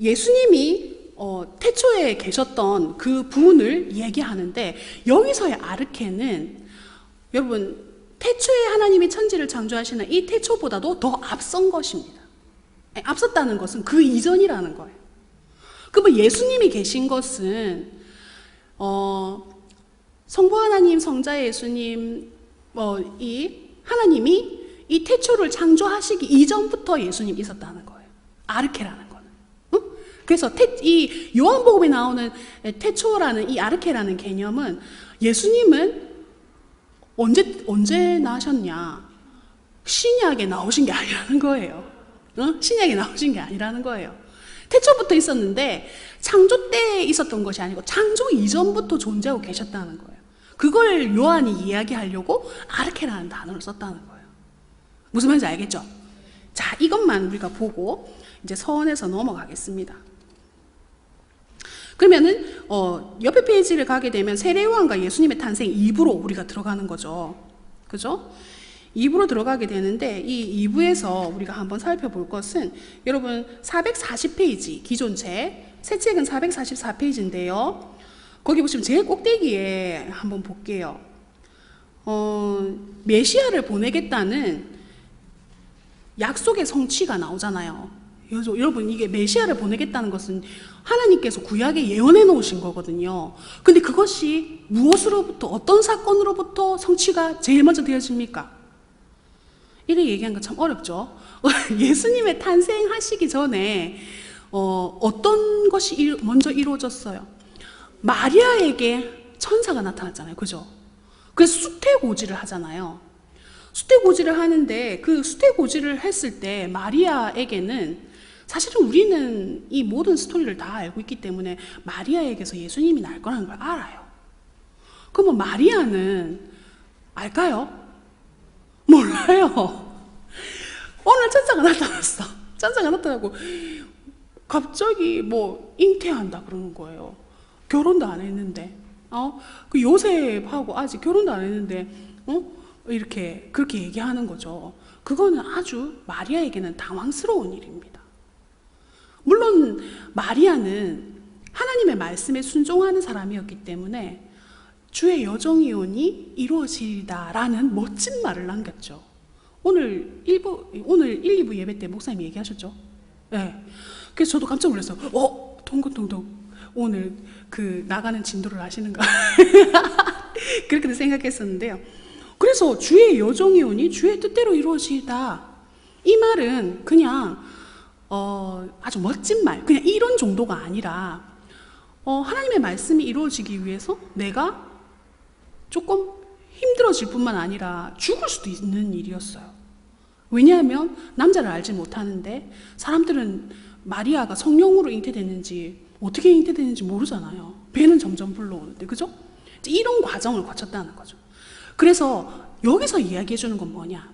예수님이 태초에 계셨던 그 분을 얘기하는데, 여기서의 아르케는 여러분 태초에 하나님이 천지를 창조하시는 이 태초보다도 더 앞선 것입니다. 앞섰다는 것은 그 이전이라는 거예요. 그러면 예수님이 계신 것은 성부 하나님, 성자 예수님, 이 하나님이 이 태초를 창조하시기 이전부터 예수님이 있었다는 거예요. 아르케라는 거는. 응? 그래서 이 요한복음에 나오는 태초라는 이 아르케라는 개념은 예수님은 언제 나셨냐? 신약에 나오신 게 아니라는 거예요. 응? 신약에 나오신 게 아니라는 거예요. 태초부터 있었는데 창조 때 있었던 것이 아니고 창조 이전부터 존재하고 계셨다는 거예요. 그걸 요한이 이야기하려고 아르케라는 단어를 썼다는 거예요. 무슨 말인지 알겠죠? 자, 이것만 우리가 보고 이제 서원에서 넘어가겠습니다. 그러면은 옆에 페이지를 가게 되면 세례요한과 예수님의 탄생 2부로 우리가 들어가는 거죠. 그죠? 2부로 들어가게 되는데 이 2부에서 우리가 한번 살펴볼 것은 여러분 440페이지 기존 책, 새 책은 444페이지인데요. 거기 보시면 제일 꼭대기에 한번 볼게요. 메시아를 보내겠다는 약속의 성취가 나오잖아요. 여러분 이게 메시아를 보내겠다는 것은 하나님께서 구약에 예언해 놓으신 거거든요. 근데 그것이 무엇으로부터 어떤 사건으로부터 성취가 제일 먼저 되어집니까? 이렇게 얘기하는 건 참 어렵죠. 예수님의 탄생하시기 전에 어떤 것이 먼저 이루어졌어요? 마리아에게 천사가 나타났잖아요. 그죠? 그래서 수태고지를 하잖아요. 수태고지를 하는데 그 수태고지를 했을 때 마리아에게는 사실은 우리는 이 모든 스토리를 다 알고 있기 때문에 마리아에게서 예수님이 날 거라는 걸 알아요. 그럼 마리아는 알까요? 몰라요. 오늘 천사가 나타났어. 천사가 나타나고 갑자기 뭐 잉태한다 그러는 거예요. 결혼도 안 했는데, 그 요셉하고 아직 결혼도 안 했는데, 이렇게 그렇게 얘기하는 거죠. 그거는 아주 마리아에게는 당황스러운 일입니다. 물론 마리아는 하나님의 말씀에 순종하는 사람이었기 때문에 주의 여정이오니 이루어지리다라는 멋진 말을 남겼죠. 오늘 1, 2부 예배 때 목사님이 얘기하셨죠. 네. 그래서 저도 깜짝 놀랐어요. 통곡통곡 오늘 그 나가는 진도를 하시는가 그렇게 생각했었는데요. 그래서 주의 여정이오니 주의 뜻대로 이루어지다, 이 말은 그냥 아주 멋진 말, 그냥 이런 정도가 아니라 하나님의 말씀이 이루어지기 위해서 내가 조금 힘들어질 뿐만 아니라 죽을 수도 있는 일이었어요. 왜냐하면 남자를 알지 못하는데 사람들은 마리아가 성령으로 잉태됐는지 어떻게 잉태됐는지 모르잖아요. 배는 점점 불러오는데, 그죠? 이런 과정을 거쳤다는 거죠. 그래서 여기서 이야기해 주는 건 뭐냐?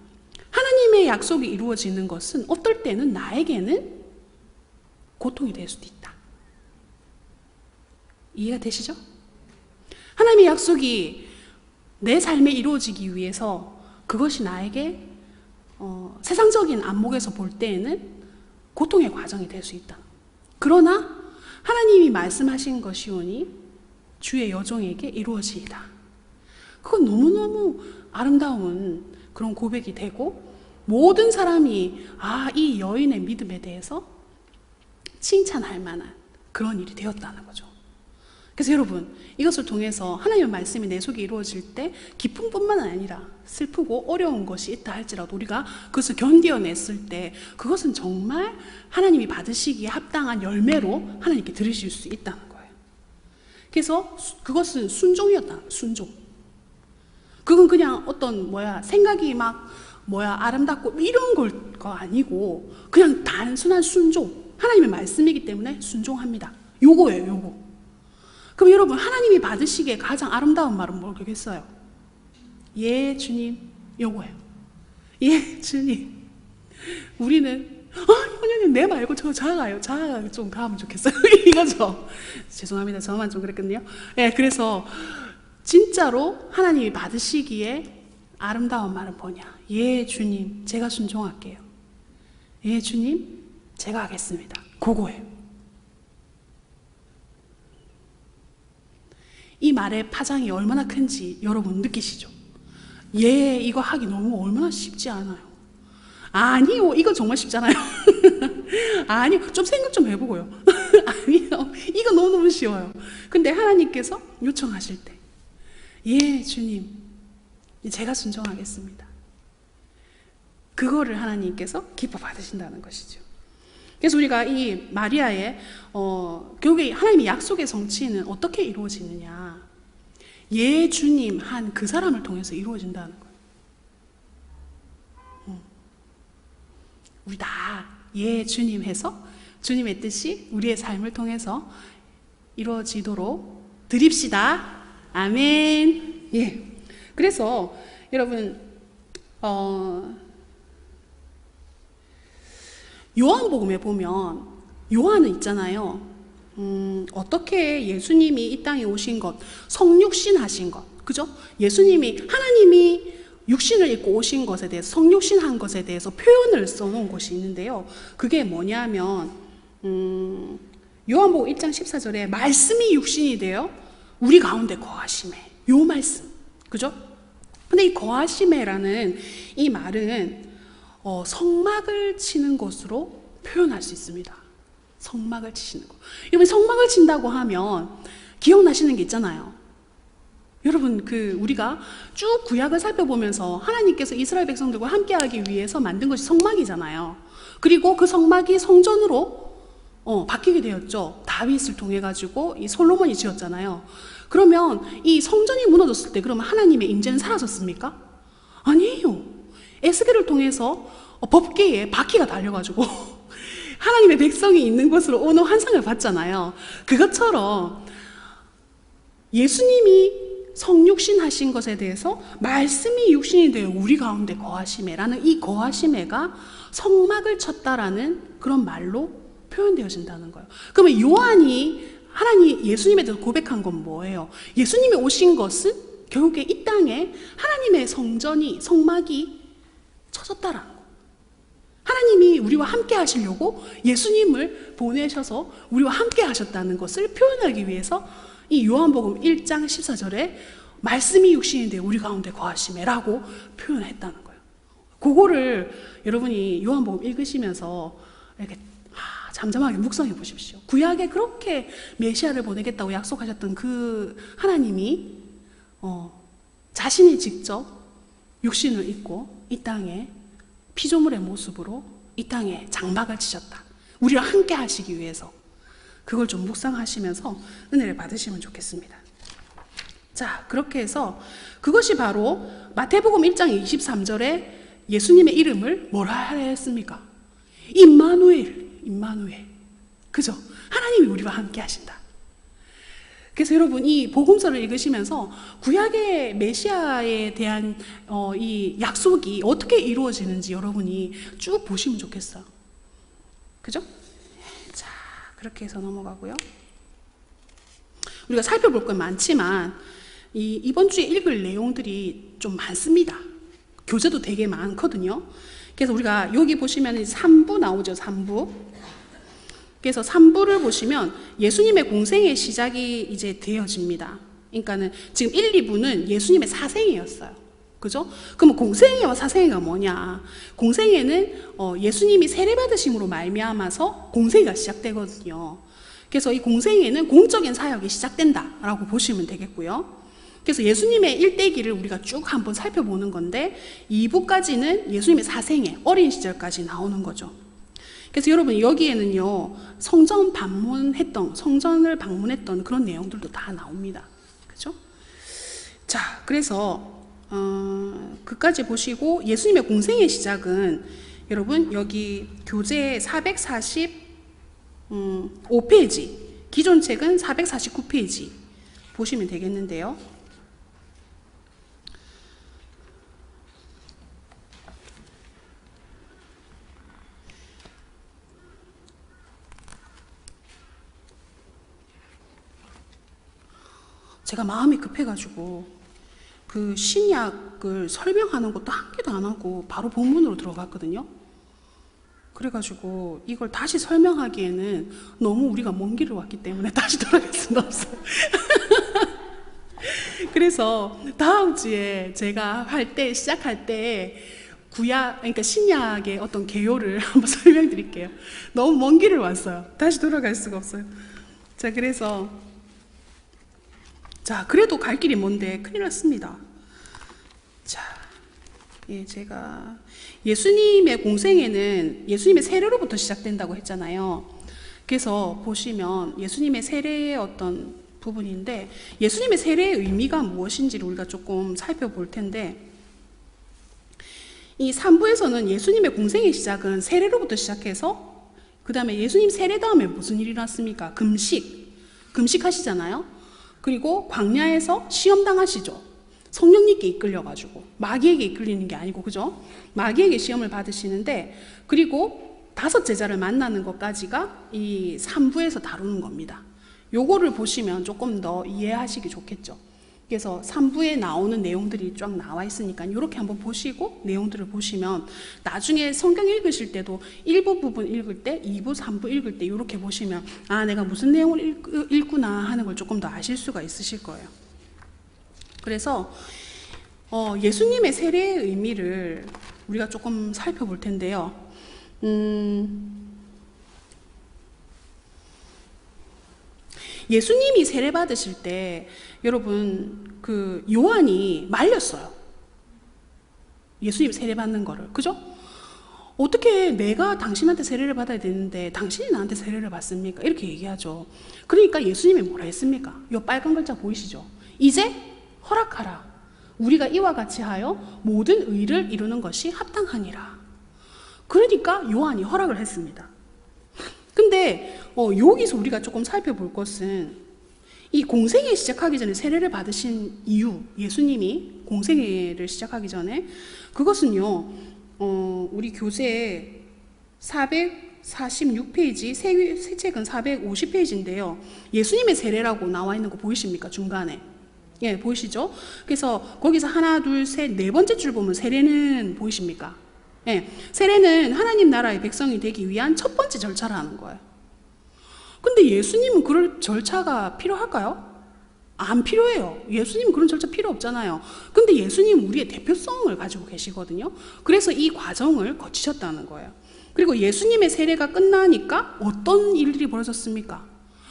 하나님의 약속이 이루어지는 것은 어떨 때는 나에게는 고통이 될 수도 있다. 이해가 되시죠? 하나님의 약속이 내 삶에 이루어지기 위해서 그것이 나에게 세상적인 안목에서 볼 때에는 고통의 과정이 될 수 있다. 그러나 하나님이 말씀하신 것이오니 주의 여종에게 이루어지이다. 그건 너무너무 아름다운 그런 고백이 되고 모든 사람이 이 여인의 믿음에 대해서 칭찬할 만한 그런 일이 되었다는 거죠. 그래서 여러분, 이것을 통해서 하나님의 말씀이 내 속에 이루어질 때 기쁨뿐만 아니라 슬프고 어려운 것이 있다 할지라도 우리가 그것을 견뎌냈을 때 그것은 정말 하나님이 받으시기에 합당한 열매로 하나님께 드리실 수 있다는 거예요. 그래서 그것은 순종이었다. 순종. 그건 그냥 어떤 생각이 아름답고 이런 거가 아니고 그냥 단순한 순종. 하나님의 말씀이기 때문에 순종합니다. 요거예요, 요거. 그럼 여러분, 하나님이 받으시기에 가장 아름다운 말은 뭐겠어요? 예, 주님, 요거예요. 예, 주님. 우리는 형님 내 말고 저 자아가 좀 가면 좋겠어요. 이거죠. 죄송합니다. 저만 좀 그랬거든요. 예, 그래서 진짜로 하나님이 받으시기에 아름다운 말은 뭐냐? 예, 주님, 제가 순종할게요. 예, 주님, 제가 하겠습니다. 그거예요. 이 말의 파장이 얼마나 큰지 여러분 느끼시죠? 예, 이거 하기 너무 얼마나 쉽지 않아요. 아니요, 이거 정말 쉽잖아요. 아니요, 좀 생각 좀 해보고요. 아니요, 이거 너무너무 쉬워요. 근데 하나님께서 요청하실 때 예, 주님, 제가 순종하겠습니다. 그거를 하나님께서 기뻐 받으신다는 것이죠. 그래서 우리가 이 마리아의 결국에 하나님의 약속의 성취는 어떻게 이루어지느냐? 예, 주님 한 그 사람을 통해서 이루어진다는 거예요. 우리 다 예, 주님 해서 주님의 뜻이 우리의 삶을 통해서 이루어지도록 드립시다. 아멘. 예. 그래서 여러분 요한복음에 보면 요한은 있잖아요. 어떻게 예수님이 이 땅에 오신 것, 성육신 하신 것, 그죠? 예수님이 하나님이 육신을 입고 오신 것에 대해서, 성육신한 것에 대해서 표현을 써놓은 곳이 있는데요. 그게 뭐냐면 요한복음 1장 14절에 말씀이 육신이 되어 우리 가운데 거하심에, 요 말씀, 그죠? 근데 이 거하심에라는 이 말은 성막을 치는 것으로 표현할 수 있습니다. 성막을 치시는 거. 여러분, 성막을 친다고 하면 기억나시는 게 있잖아요. 여러분, 우리가 쭉 구약을 살펴보면서 하나님께서 이스라엘 백성들과 함께하기 위해서 만든 것이 성막이잖아요. 그리고 그 성막이 성전으로 바뀌게 되었죠. 다윗을 통해 가지고 이 솔로몬이 지었잖아요. 그러면 이 성전이 무너졌을 때 그러면 하나님의 임재는 사라졌습니까? 아니에요. 에스겔을 통해서 법궤에 바퀴가 달려가지고 하나님의 백성이 있는 곳으로 오는 환상을 봤잖아요. 그것처럼 예수님이 성육신 하신 것에 대해서 말씀이 육신이 되어 우리 가운데 거하심에라는 이 거하심에가 성막을 쳤다라는 그런 말로 표현되어진다는 거예요. 그러면 요한이 예수님에 대해서 고백한 건 뭐예요? 예수님이 오신 것은 결국에 이 땅에 하나님의 성막이 쳐졌다라는 거예요. 하나님이 우리와 함께 하시려고 예수님을 보내셔서 우리와 함께 하셨다는 것을 표현하기 위해서 이 요한복음 1장 14절에 말씀이 육신이 되어 우리 가운데 거하심에라고 표현했다는 거예요. 그거를 여러분이 요한복음 읽으시면서 이렇게 잠잠하게 묵상해 보십시오. 구약에 그렇게 메시아를 보내겠다고 약속하셨던 그 하나님이 자신이 직접 육신을 입고 이 땅에 피조물의 모습으로 이 땅에 장막을 치셨다. 우리와 함께 하시기 위해서. 그걸 좀 묵상하시면서 은혜를 받으시면 좋겠습니다. 자, 그렇게 해서 그것이 바로 마태복음 1장 23절에 예수님의 이름을 뭐라 하려 했습니까? 임마누엘. 그죠? 하나님이 우리와 함께 하신다. 그래서 여러분, 이 복음서를 읽으시면서 구약의 메시아에 대한 이 약속이 어떻게 이루어지는지 여러분이 쭉 보시면 좋겠어요. 그죠? 자, 그렇게 해서 넘어가고요. 우리가 살펴볼 건 많지만 이번 주에 읽을 내용들이 좀 많습니다. 교재도 되게 많거든요. 그래서 우리가 여기 보시면 3부 나오죠. 3부. 그래서 3부를 보시면 예수님의 공생의 시작이 이제 되어집니다. 그러니까는 지금 1, 2부는 예수님의 사생애였어요. 그죠? 그럼 공생애와 사생애가 뭐냐? 공생애는 예수님이 세례받으심으로 말미암아서 공생애가 시작되거든요. 그래서 이 공생애는 공적인 사역이 시작된다라고 보시면 되겠고요. 그래서 예수님의 일대기를 우리가 쭉 한번 살펴보는 건데 2부까지는 예수님의 사생애, 어린 시절까지 나오는 거죠. 그래서 여러분, 여기에는요 성전을 방문했던 그런 내용들도 다 나옵니다. 그죠? 자, 그래서 그까지 보시고 예수님의 공생의 시작은 여러분 여기 교재 445페이지, 기존 책은 449페이지 보시면 되겠는데요. 제가 마음이 급해가지고 그 신약을 설명하는 것도 한 개도 안 하고 바로 본문으로 들어갔거든요. 그래가지고 이걸 다시 설명하기에는 너무 우리가 먼 길을 왔기 때문에 다시 돌아갈 수는 없어요. 그래서 다음 주에 제가 시작할 때 그러니까 신약의 어떤 개요를 한번 설명드릴게요. 너무 먼 길을 왔어요. 다시 돌아갈 수가 없어요. 자, 그래도 갈 길이 먼데 큰일 났습니다. 자, 제가 예수님의 공생애는 예수님의 세례로부터 시작된다고 했잖아요. 그래서 보시면 예수님의 세례의 어떤 부분인데 예수님의 세례의 의미가 무엇인지를 우리가 조금 살펴볼 텐데 이 3부에서는 예수님의 공생의 시작은 세례로부터 시작해서 그 다음에 예수님 세례 다음에 무슨 일이 났습니까? 금식하시잖아요. 그리고 광야에서 시험당하시죠. 성령님께 이끌려가지고 마귀에게 이끌리는 게 아니고, 그죠? 마귀에게 시험을 받으시는데, 그리고 5 제자를 만나는 것까지가 이 3부에서 다루는 겁니다. 요거를 보시면 조금 더 이해하시기 좋겠죠. 그래서 3부에 나오는 내용들이 쫙 나와 있으니까 이렇게 한번 보시고 내용들을 보시면 나중에 성경 읽으실 때도 1부 부분 읽을 때 2부, 3부 읽을 때 이렇게 보시면 아 내가 무슨 내용을 읽구나 하는 걸 조금 더 아실 수가 있으실 거예요. 그래서 예수님의 세례의 의미를 우리가 조금 살펴볼 텐데요. 예수님이 세례 받으실 때 여러분 그 요한이 말렸어요. 예수님 세례 받는 거를. 그죠? 어떻게 내가 당신한테 세례를 받아야 되는데 당신이 나한테 세례를 받습니까? 이렇게 얘기하죠. 그러니까 예수님이 뭐라 했습니까? 이 빨간 글자 보이시죠? 이제 허락하라. 우리가 이와 같이 하여 모든 의를 이루는 것이 합당하니라. 그러니까 요한이 허락을 했습니다. 근데 여기서 우리가 조금 살펴볼 것은 이 공생애 시작하기 전에 세례를 받으신 이유, 예수님이 공생애를 시작하기 전에 그것은요, 우리 교재 446페이지, 새 책은 450페이지인데요. 예수님의 세례라고 나와 있는 거 보이십니까? 중간에. 예, 보이시죠? 그래서 거기서 하나, 둘, 셋, 네 번째 줄 보면 세례는 보이십니까? 예, 세례는 하나님 나라의 백성이 되기 위한 첫 번째 절차라는 거예요. 근데 예수님은 그럴 절차가 필요할까요? 안 필요해요. 예수님은 그런 절차 필요 없잖아요. 근데 예수님은 우리의 대표성을 가지고 계시거든요. 그래서 이 과정을 거치셨다는 거예요. 그리고 예수님의 세례가 끝나니까 어떤 일들이 벌어졌습니까?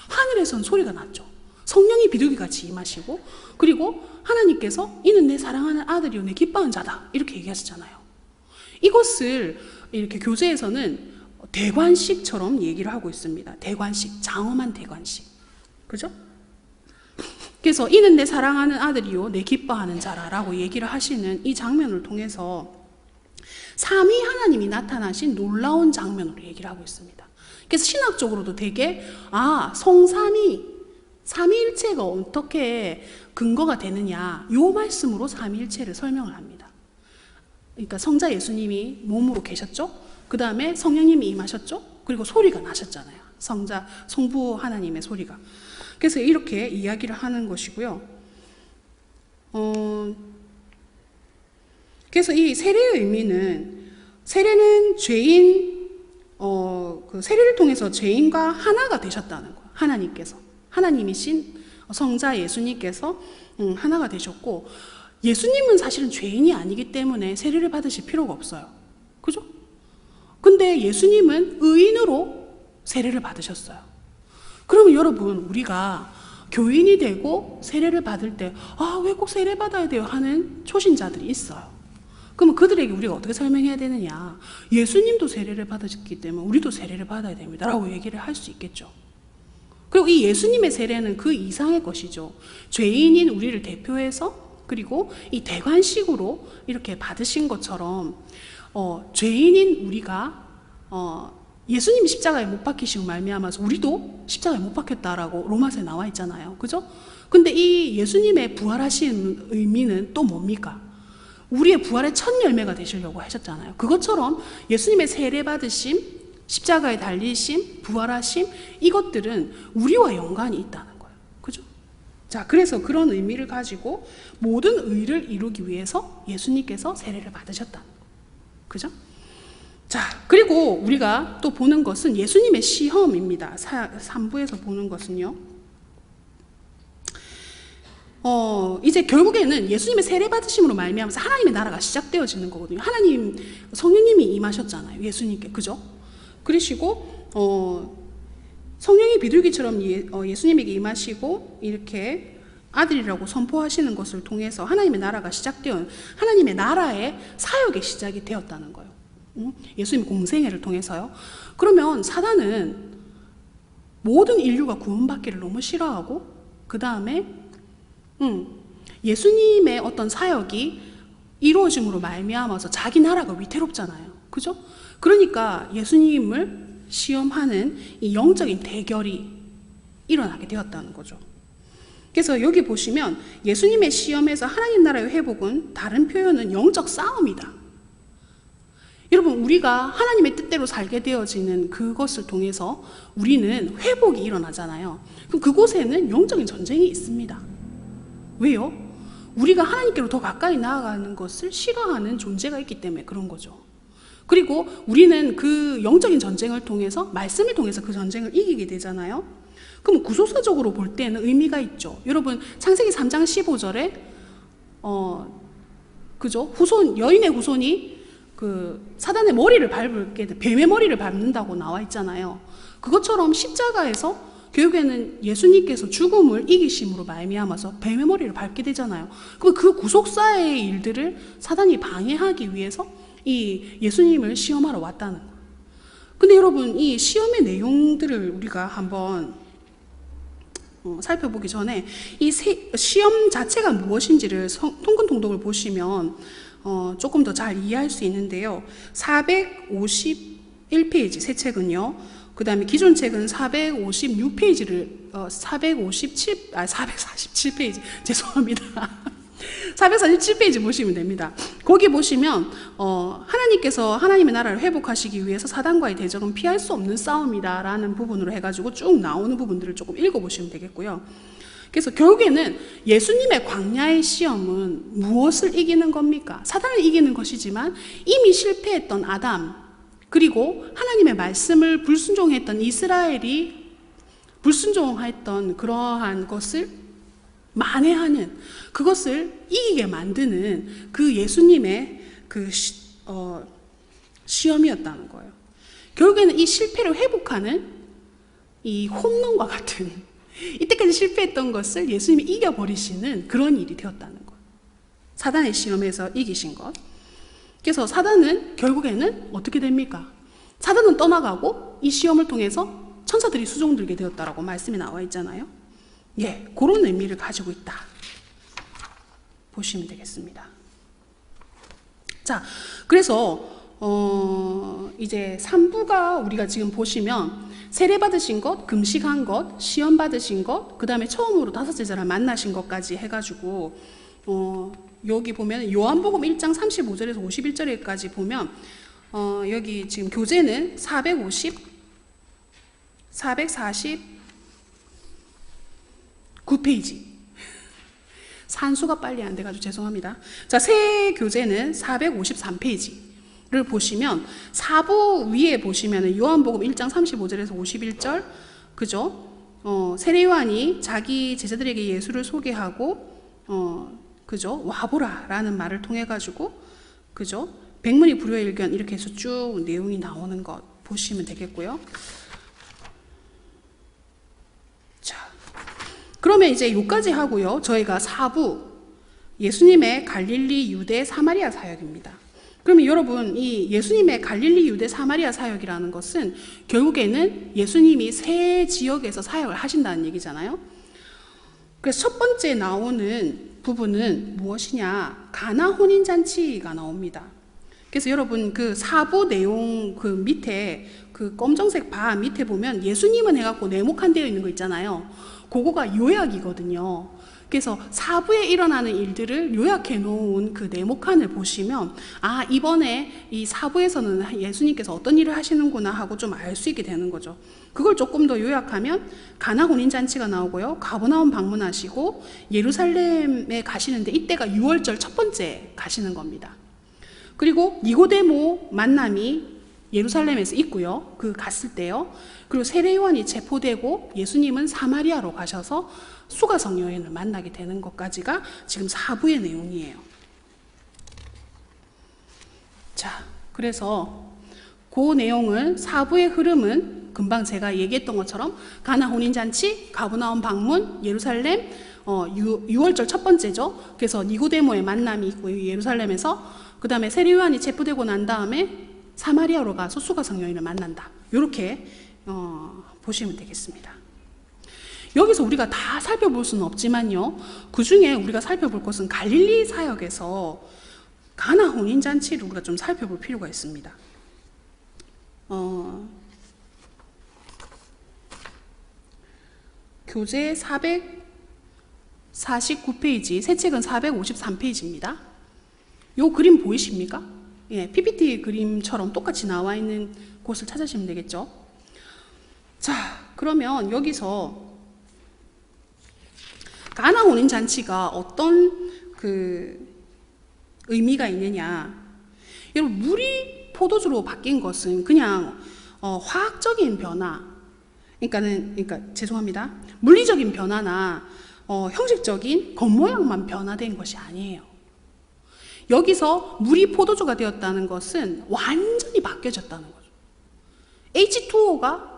하늘에선 소리가 났죠. 성령이 비둘기같이 임하시고, 그리고 하나님께서 이는 내 사랑하는 아들이요 내 기뻐하는 자다 이렇게 얘기하시잖아요. 이것을 이렇게 교재에서는 대관식처럼 얘기를 하고 있습니다. 대관식, 장엄한 대관식. 그죠? 그래서 이는 내 사랑하는 아들이요 내 기뻐하는 자라라고 얘기를 하시는 이 장면을 통해서 삼위 하나님이 나타나신 놀라운 장면으로 얘기를 하고 있습니다. 그래서 신학적으로도 되게 성삼위 삼위일체가 어떻게 근거가 되느냐 이 말씀으로 삼위일체를 설명을 합니다. 그러니까 성자 예수님이 몸으로 계셨죠. 그 다음에 성령님이 임하셨죠. 그리고 소리가 나셨잖아요. 성부 하나님의 소리가. 그래서 이렇게 이야기를 하는 것이고요. 그래서 이 세례의 의미는 세례는 죄인 그 세례를 통해서 죄인과 하나가 되셨다는 거예요. 하나님이신 성자 예수님께서 하나가 되셨고 예수님은 사실은 죄인이 아니기 때문에 세례를 받으실 필요가 없어요. 그죠? 근데 예수님은 의인으로 세례를 받으셨어요. 그러면 여러분 우리가 교인이 되고 세례를 받을 때 왜 꼭 세례 받아야 돼요 하는 초신자들이 있어요. 그러면 그들에게 우리가 어떻게 설명해야 되느냐, 예수님도 세례를 받으셨기 때문에 우리도 세례를 받아야 됩니다 라고 얘기를 할 수 있겠죠. 그리고 이 예수님의 세례는 그 이상의 것이죠. 죄인인 우리를 대표해서 그리고 이 대관식으로 이렇게 받으신 것처럼 죄인인 우리가 예수님이 십자가에 못 박히시고 말미암아서 우리도 십자가에 못 박혔다라고 로마서에 나와 있잖아요. 그죠? 근데 이 예수님의 부활하신 의미는 또 뭡니까? 우리의 부활의 첫 열매가 되시려고 하셨잖아요. 그것처럼 예수님의 세례 받으심, 십자가에 달리심, 부활하심, 이것들은 우리와 연관이 있다는 거예요. 그죠? 자, 그래서 그런 의미를 가지고 모든 의를 이루기 위해서 예수님께서 세례를 받으셨다는 거예요. 그죠? 자, 그리고 우리가 또 보는 것은 예수님의 시험입니다. 3부에서 보는 것은요. 이제 결국에는 예수님의 세례 받으심으로 말미암아서 하나님의 나라가 시작되어지는 거거든요. 하나님, 성령님이 임하셨잖아요. 예수님께. 그죠? 그러시고, 성령이 비둘기처럼 예수님에게 임하시고, 이렇게 아들이라고 선포하시는 것을 통해서 하나님의 나라가 시작되어 하나님의 나라의 사역의 시작이 되었다는 거예요. 예수님 공생애를 통해서요. 그러면 사단은 모든 인류가 구원받기를 너무 싫어하고 그 다음에 예수님의 어떤 사역이 이루어짐으로 말미암아서 자기 나라가 위태롭잖아요. 그죠? 그러니까 예수님을 시험하는 이 영적인 대결이 일어나게 되었다는 거죠. 그래서 여기 보시면 예수님의 시험에서 하나님 나라의 회복은 다른 표현은 영적 싸움이다. 여러분, 우리가 하나님의 뜻대로 살게 되어지는 그것을 통해서 우리는 회복이 일어나잖아요. 그럼 그곳에는 영적인 전쟁이 있습니다. 왜요? 우리가 하나님께로 더 가까이 나아가는 것을 싫어하는 존재가 있기 때문에 그런 거죠. 그리고 우리는 그 영적인 전쟁을 통해서, 말씀을 통해서 그 전쟁을 이기게 되잖아요. 그럼 구속사적으로 볼 때는 의미가 있죠. 여러분, 창세기 3장 15절에 그죠? 여인의 후손이 그 사단의 머리를 밟게 돼, 뱀의 머리를 밟는다고 나와 있잖아요. 그것처럼 십자가에서 결국에는 예수님께서 죽음을 이기심으로 말미암아서 뱀의 머리를 밟게 되잖아요. 그럼 그 구속사의 일들을 사단이 방해하기 위해서 이 예수님을 시험하러 왔다는 거예요. 근데 여러분, 이 시험의 내용들을 우리가 한번 살펴보기 전에 이 시험 자체가 무엇인지를 통근통독을 보시면 조금 더 잘 이해할 수 있는데요. 451페이지 새 책은요. 그 다음에 기존 책은 457페이지를 447페이지 죄송합니다. 447페이지 보시면 됩니다. 거기 보시면 하나님께서 하나님의 나라를 회복하시기 위해서 사단과의 대적은 피할 수 없는 싸움이다 라는 부분으로 해가지고 쭉 나오는 부분들을 조금 읽어보시면 되겠고요. 그래서 결국에는 예수님의 광야의 시험은 무엇을 이기는 겁니까? 사단을 이기는 것이지만 이미 실패했던 아담, 그리고 하나님의 말씀을 불순종했던 이스라엘이 불순종했던 그러한 것을 만회하는, 그것을 이기게 만드는 그 예수님의 그 시험이었다는 거예요. 결국에는 이 실패를 회복하는 이 홈런과 같은, 이때까지 실패했던 것을 예수님이 이겨버리시는 그런 일이 되었다는 거예요. 사단의 시험에서 이기신 것. 그래서 사단은 결국에는 어떻게 됩니까? 사단은 떠나가고 이 시험을 통해서 천사들이 수종들게 되었다라고 말씀이 나와 있잖아요. 예, 그런 의미를 가지고 있다 보시면 되겠습니다. 자, 그래서 이제 3부가 우리가 지금 보시면 세례 받으신 것, 금식한 것, 시험 받으신 것, 그 다음에 처음으로 5 제자를 만나신 것까지 해가지고 여기 보면 요한복음 1장 35절에서 51절까지 보면 여기 지금 교재는 449페이지. 산수가 빨리 안 돼가지고 죄송합니다. 자, 새 교재는 453페이지를 보시면 4부 위에 보시면 요한복음 1장 35절에서 51절, 그죠? 세례 요한이 자기 제자들에게 예수를 소개하고, 그죠? 와보라 라는 말을 통해 가지고, 그죠? 백문이 불여일견 이렇게 해서 쭉 내용이 나오는 것 보시면 되겠고요. 자, 그러면 이제 여기까지 하고요. 저희가 4부 예수님의 갈릴리, 유대, 사마리아 사역입니다. 그러면 여러분, 이 예수님의 갈릴리, 유대, 사마리아 사역이라는 것은 결국에는 예수님이 세 지역에서 사역을 하신다는 얘기잖아요. 그래서 첫 번째 나오는 부분은 무엇이냐? 가나 혼인잔치가 나옵니다. 그래서 여러분, 그 4부 내용 그 밑에 그 검정색 바 밑에 보면 예수님은 해갖고 네모칸 되어 있는 거 있잖아요. 그거가 요약이거든요. 그래서 4부에 일어나는 일들을 요약해 놓은 그 네모칸을 보시면, 아, 이번에 이 4부에서는 예수님께서 어떤 일을 하시는구나 하고 좀 알 수 있게 되는 거죠. 그걸 조금 더 요약하면 가나 혼인잔치가 나오고요. 가버나움 방문하시고 예루살렘에 가시는데 이때가 6월절 첫 번째 가시는 겁니다. 그리고 니고데모 만남이 예루살렘에서 있고요. 그 갔을 때요. 그리고 세례 요한이 체포되고 예수님은 사마리아로 가셔서 수가성 여인을 만나게 되는 것까지가 지금 4부의 내용이에요. 자, 그래서 그 내용을 4부의 흐름은 금방 제가 얘기했던 것처럼 가나 혼인잔치, 가버나움 방문, 예루살렘, 6월절 첫 번째죠. 그래서 니고데모의 만남이 있고요. 예루살렘에서. 그 다음에 세례 요한이 체포되고 난 다음에 사마리아로 가서 수가성 여인을 만난다. 이렇게 보시면 되겠습니다. 여기서 우리가 다 살펴볼 수는 없지만요. 그 중에 우리가 살펴볼 것은 갈릴리 사역에서 가나 혼인잔치를 우리가 좀 살펴볼 필요가 있습니다. 교재 449페이지, 새 책은 453페이지입니다. 요 그림 보이십니까? 예, PPT 그림처럼 똑같이 나와 있는 곳을 찾으시면 되겠죠. 자, 그러면 여기서 가나 혼인잔치가 어떤 그 의미가 있느냐? 여러분, 물이 포도주로 바뀐 것은 그냥 화학적인 변화, 그러니까 죄송합니다. 물리적인 변화나 형식적인 겉모양만 변화된 것이 아니에요. 여기서 물이 포도주가 되었다는 것은 완전히 바뀌어졌다는 거죠. H2O가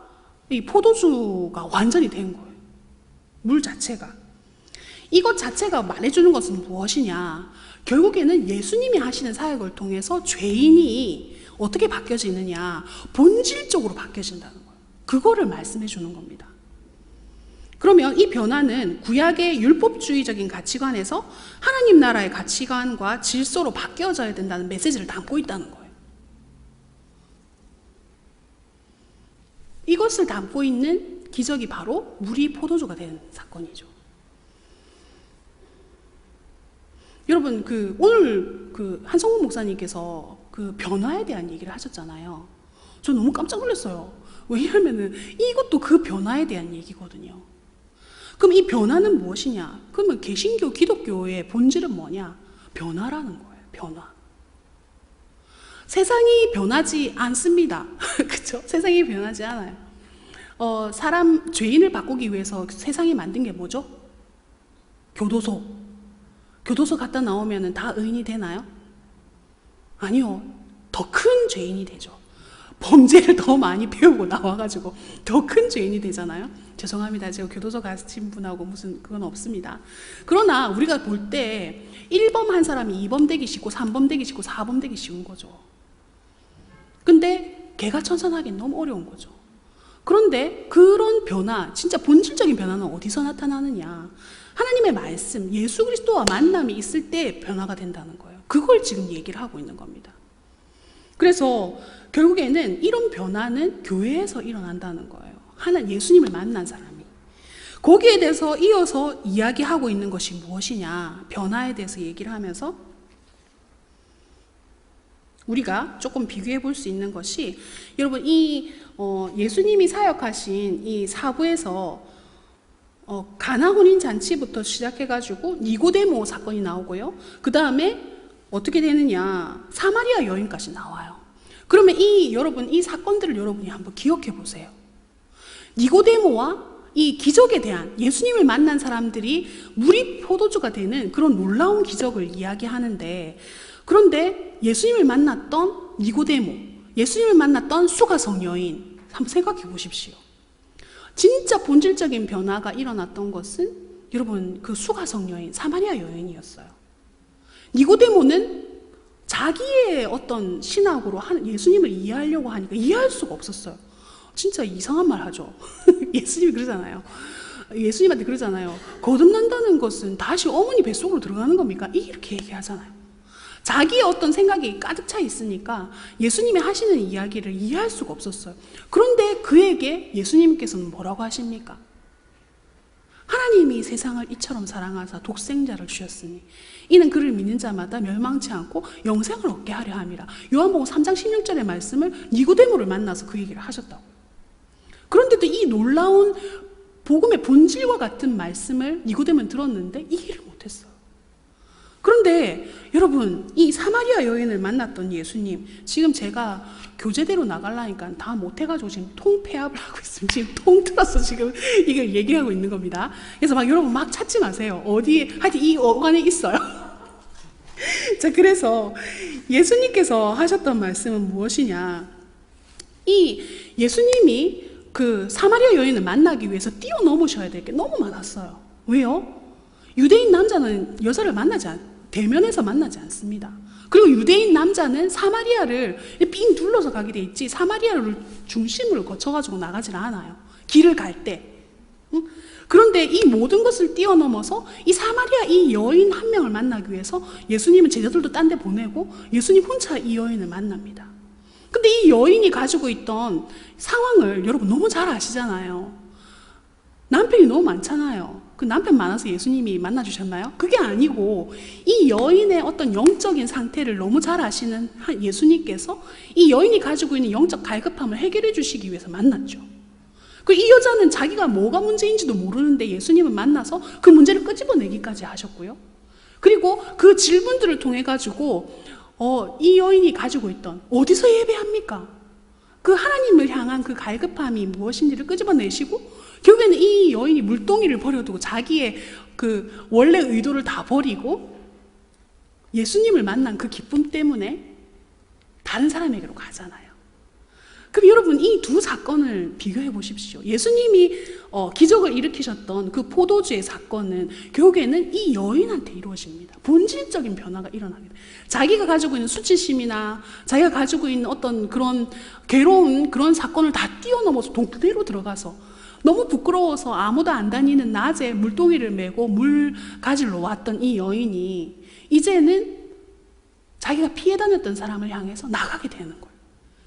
이 포도주가 완전히 된 거예요. 물 자체가. 이것 자체가 말해주는 것은 무엇이냐? 결국에는 예수님이 하시는 사역을 통해서 죄인이 어떻게 바뀌어지느냐? 본질적으로 바뀌어진다는 거예요. 그거를 말씀해 주는 겁니다. 그러면 이 변화는 구약의 율법주의적인 가치관에서 하나님 나라의 가치관과 질서로 바뀌어져야 된다는 메시지를 담고 있다는 거예요. 이것을 담고 있는 기적이 바로 물이 포도주가 된 사건이죠. 여러분, 오늘 한성훈 목사님께서 그 변화에 대한 얘기를 하셨잖아요. 저 너무 깜짝 놀랐어요. 왜냐하면은 이것도 그 변화에 대한 얘기거든요. 그럼 이 변화는 무엇이냐? 그러면 개신교, 기독교의 본질은 뭐냐? 변화라는 거예요. 변화. 세상이 변하지 않습니다. 그렇죠? 세상이 변하지 않아요. 죄인을 바꾸기 위해서 세상이 만든 게 뭐죠? 교도소. 교도소 갔다 나오면 다 의인이 되나요? 아니요. 더 큰 죄인이 되죠. 범죄를 더 많이 배우고 나와가지고 더 큰 죄인이 되잖아요. 죄송합니다. 제가 교도소 가신 분하고 무슨 그건 없습니다. 그러나 우리가 볼 때 1범 한 사람이 2범 되기 쉽고 3범 되기 쉽고 4범 되기 쉬운 거죠. 근데 개가천선하기는 너무 어려운 거죠. 그런데 그런 변화, 진짜 본질적인 변화는 어디서 나타나느냐? 하나님의 말씀, 예수 그리스도와 만남이 있을 때 변화가 된다는 거예요. 그걸 지금 얘기를 하고 있는 겁니다. 그래서 결국에는 이런 변화는 교회에서 일어난다는 거예요. 예수님을 만난 사람이. 거기에 대해서 이어서 이야기하고 있는 것이 무엇이냐? 변화에 대해서 얘기를 하면서 우리가 조금 비교해 볼 수 있는 것이, 여러분, 예수님이 사역하신 이 사부에서 가나 혼인 잔치부터 시작해가지고 니고데모 사건이 나오고요. 그 다음에 어떻게 되느냐? 사마리아 여인까지 나와요. 그러면 여러분, 이 사건들을 여러분이 한번 기억해 보세요. 니고데모와 이 기적에 대한, 예수님을 만난 사람들이 물이 포도주가 되는 그런 놀라운 기적을 이야기하는데, 그런데 예수님을 만났던 니고데모, 예수님을 만났던 수가성 여인, 한번 생각해 보십시오. 진짜 본질적인 변화가 일어났던 것은 여러분, 그 수가성 여인, 사마리아 여인이었어요. 니고데모는 자기의 어떤 신학으로 예수님을 이해하려고 하니까 이해할 수가 없었어요. 진짜 이상한 말 하죠. 예수님이 그러잖아요. 예수님한테 그러잖아요. 거듭난다는 것은 다시 어머니 뱃속으로 들어가는 겁니까? 이렇게 얘기하잖아요. 자기의 어떤 생각이 가득 차 있으니까 예수님이 하시는 이야기를 이해할 수가 없었어요. 그런데 그에게 예수님께서는 뭐라고 하십니까? 하나님이 세상을 이처럼 사랑하사 독생자를 주셨으니 이는 그를 믿는 자마다 멸망치 않고 영생을 얻게 하려 함이라. 요한복음 3장 16절의 말씀을 니고데모를 만나서 그 얘기를 하셨다고. 그런데도 이 놀라운 복음의 본질과 같은 말씀을 니고데모는 들었는데 이해를 못했어요. 그런데 여러분, 이 사마리아 여인을 만났던 예수님, 지금 제가 교제대로 나가려니까 다 못해가지고 지금 통폐합을 하고 있습니다. 지금 통틀어서 지금 이걸 얘기하고 있는 겁니다. 그래서 여러분 막 찾지 마세요. 어디에, 하여튼 이 어간에 있어요. 자, 그래서 예수님께서 하셨던 말씀은 무엇이냐? 이 예수님이 그 사마리아 여인을 만나기 위해서 뛰어넘으셔야 될 게 너무 많았어요. 왜요? 유대인 남자는 여자를 대면에서 만나지 않습니다. 그리고 유대인 남자는 사마리아를 삥 둘러서 가게 돼 있지, 사마리아를 중심으로 거쳐가지고 나가질 않아요. 길을 갈 때. 그런데 이 모든 것을 뛰어넘어서 이 사마리아 이 여인 한 명을 만나기 위해서 예수님은 제자들도 딴 데 보내고 예수님 혼자 이 여인을 만납니다. 근데 이 여인이 가지고 있던 상황을 여러분 너무 잘 아시잖아요. 남편이 너무 많잖아요. 그 남편 많아서 예수님이 만나주셨나요? 그게 아니고 이 여인의 어떤 영적인 상태를 너무 잘 아시는 예수님께서 이 여인이 가지고 있는 영적 갈급함을 해결해 주시기 위해서 만났죠. 그리고 이 여자는 자기가 뭐가 문제인지도 모르는데 예수님을 만나서 그 문제를 끄집어내기까지 하셨고요. 그리고 그 질문들을 통해 가지고 이 여인이 가지고 있던, 어디서 예배합니까? 그 하나님을 향한 그 갈급함이 무엇인지를 끄집어내시고, 결국에는 이 여인이 물동이를 버려두고 자기의 그 원래 의도를 다 버리고 예수님을 만난 그 기쁨 때문에 다른 사람에게로 가잖아요. 그럼 여러분, 이 두 사건을 비교해 보십시오. 예수님이 기적을 일으키셨던 그 포도주의 사건은 결국에는 이 여인한테 이루어집니다. 본질적인 변화가 일어나게 돼요. 자기가 가지고 있는 수치심이나 자기가 가지고 있는 어떤 그런 괴로운 그런 사건을 다 뛰어넘어서 동네로 들어가서 너무 부끄러워서 아무도 안 다니는 낮에 물동이를 메고 물 가지러 왔던 이 여인이 이제는 자기가 피해 다녔던 사람을 향해서 나가게 되는 거예요.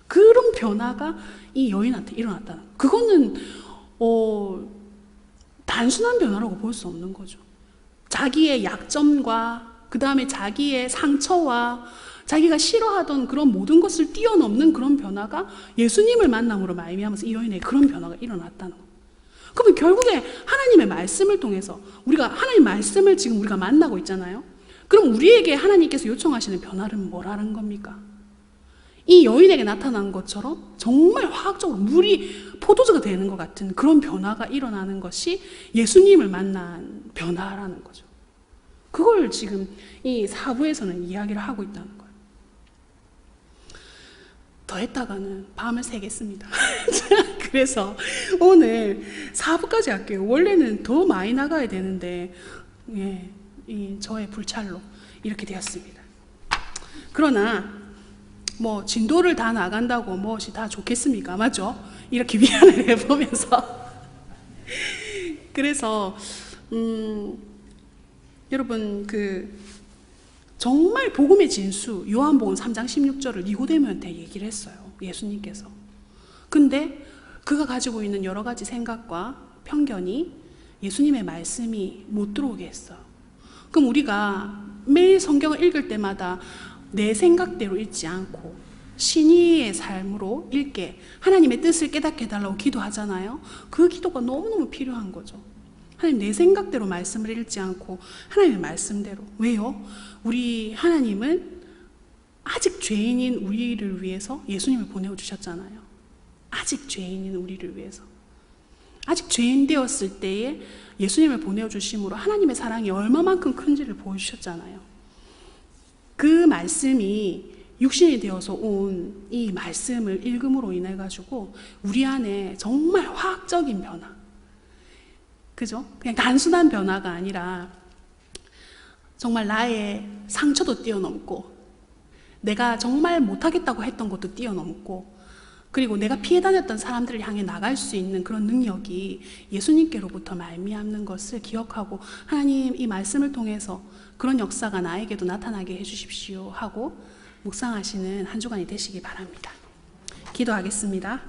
그런 변화가 이 여인한테 일어났다는 거예요. 그거는 단순한 변화라고 볼 수 없는 거죠. 자기의 약점과 그 다음에 자기의 상처와 자기가 싫어하던 그런 모든 것을 뛰어넘는 그런 변화가 예수님을 만남으로 말미암아서 이 여인에게 그런 변화가 일어났다는 거예요. 그러면 결국에 하나님의 말씀을 통해서 우리가 하나님의 말씀을 지금 우리가 만나고 있잖아요. 그럼 우리에게 하나님께서 요청하시는 변화는 뭐라는 겁니까? 이 여인에게 나타난 것처럼 정말 화학적으로 물이 포도주가 되는 것 같은 그런 변화가 일어나는 것이 예수님을 만난 변화라는 거죠. 그걸 지금 이 4부에서는 이야기를 하고 있다는 거예요. 더 했다가는 밤을 새겠습니다. 그래서 오늘 4부까지 할게요. 원래는 더 많이 나가야 되는데 저의 불찰로 이렇게 되었습니다. 그러나 뭐 진도를 다 나간다고 무엇이 다 좋겠습니까? 맞죠? 이렇게 위안을 해보면서 그래서 여러분 정말 복음의 진수 요한복음 3장 16절을 니고데모한테 얘기를 했어요. 예수님께서. 근데 그가 가지고 있는 여러 가지 생각과 편견이 예수님의 말씀이 못 들어오게 했어요. 그럼 우리가 매일 성경을 읽을 때마다 내 생각대로 읽지 않고 신의의 삶으로 읽게 하나님의 뜻을 깨닫게 해달라고 기도하잖아요. 그 기도가 너무너무 필요한 거죠. 하나님, 내 생각대로 말씀을 읽지 않고 하나님의 말씀대로. 왜요? 우리 하나님은 아직 죄인인 우리를 위해서 예수님을 보내주셨잖아요. 아직 죄인인 우리를 위해서. 아직 죄인 되었을 때에 예수님을 보내주심으로 하나님의 사랑이 얼마만큼 큰지를 보여주셨잖아요. 그 말씀이 육신이 되어서 온 이 말씀을 읽음으로 인해 가지고 우리 안에 정말 화학적인 변화, 그죠? 그냥 단순한 변화가 아니라 정말 나의 상처도 뛰어넘고 내가 정말 못하겠다고 했던 것도 뛰어넘고 그리고 내가 피해 다녔던 사람들을 향해 나갈 수 있는 그런 능력이 예수님께로부터 말미암는 것을 기억하고, 하나님, 이 말씀을 통해서 그런 역사가 나에게도 나타나게 해주십시오 하고 묵상하시는 한 주간이 되시기 바랍니다. 기도하겠습니다.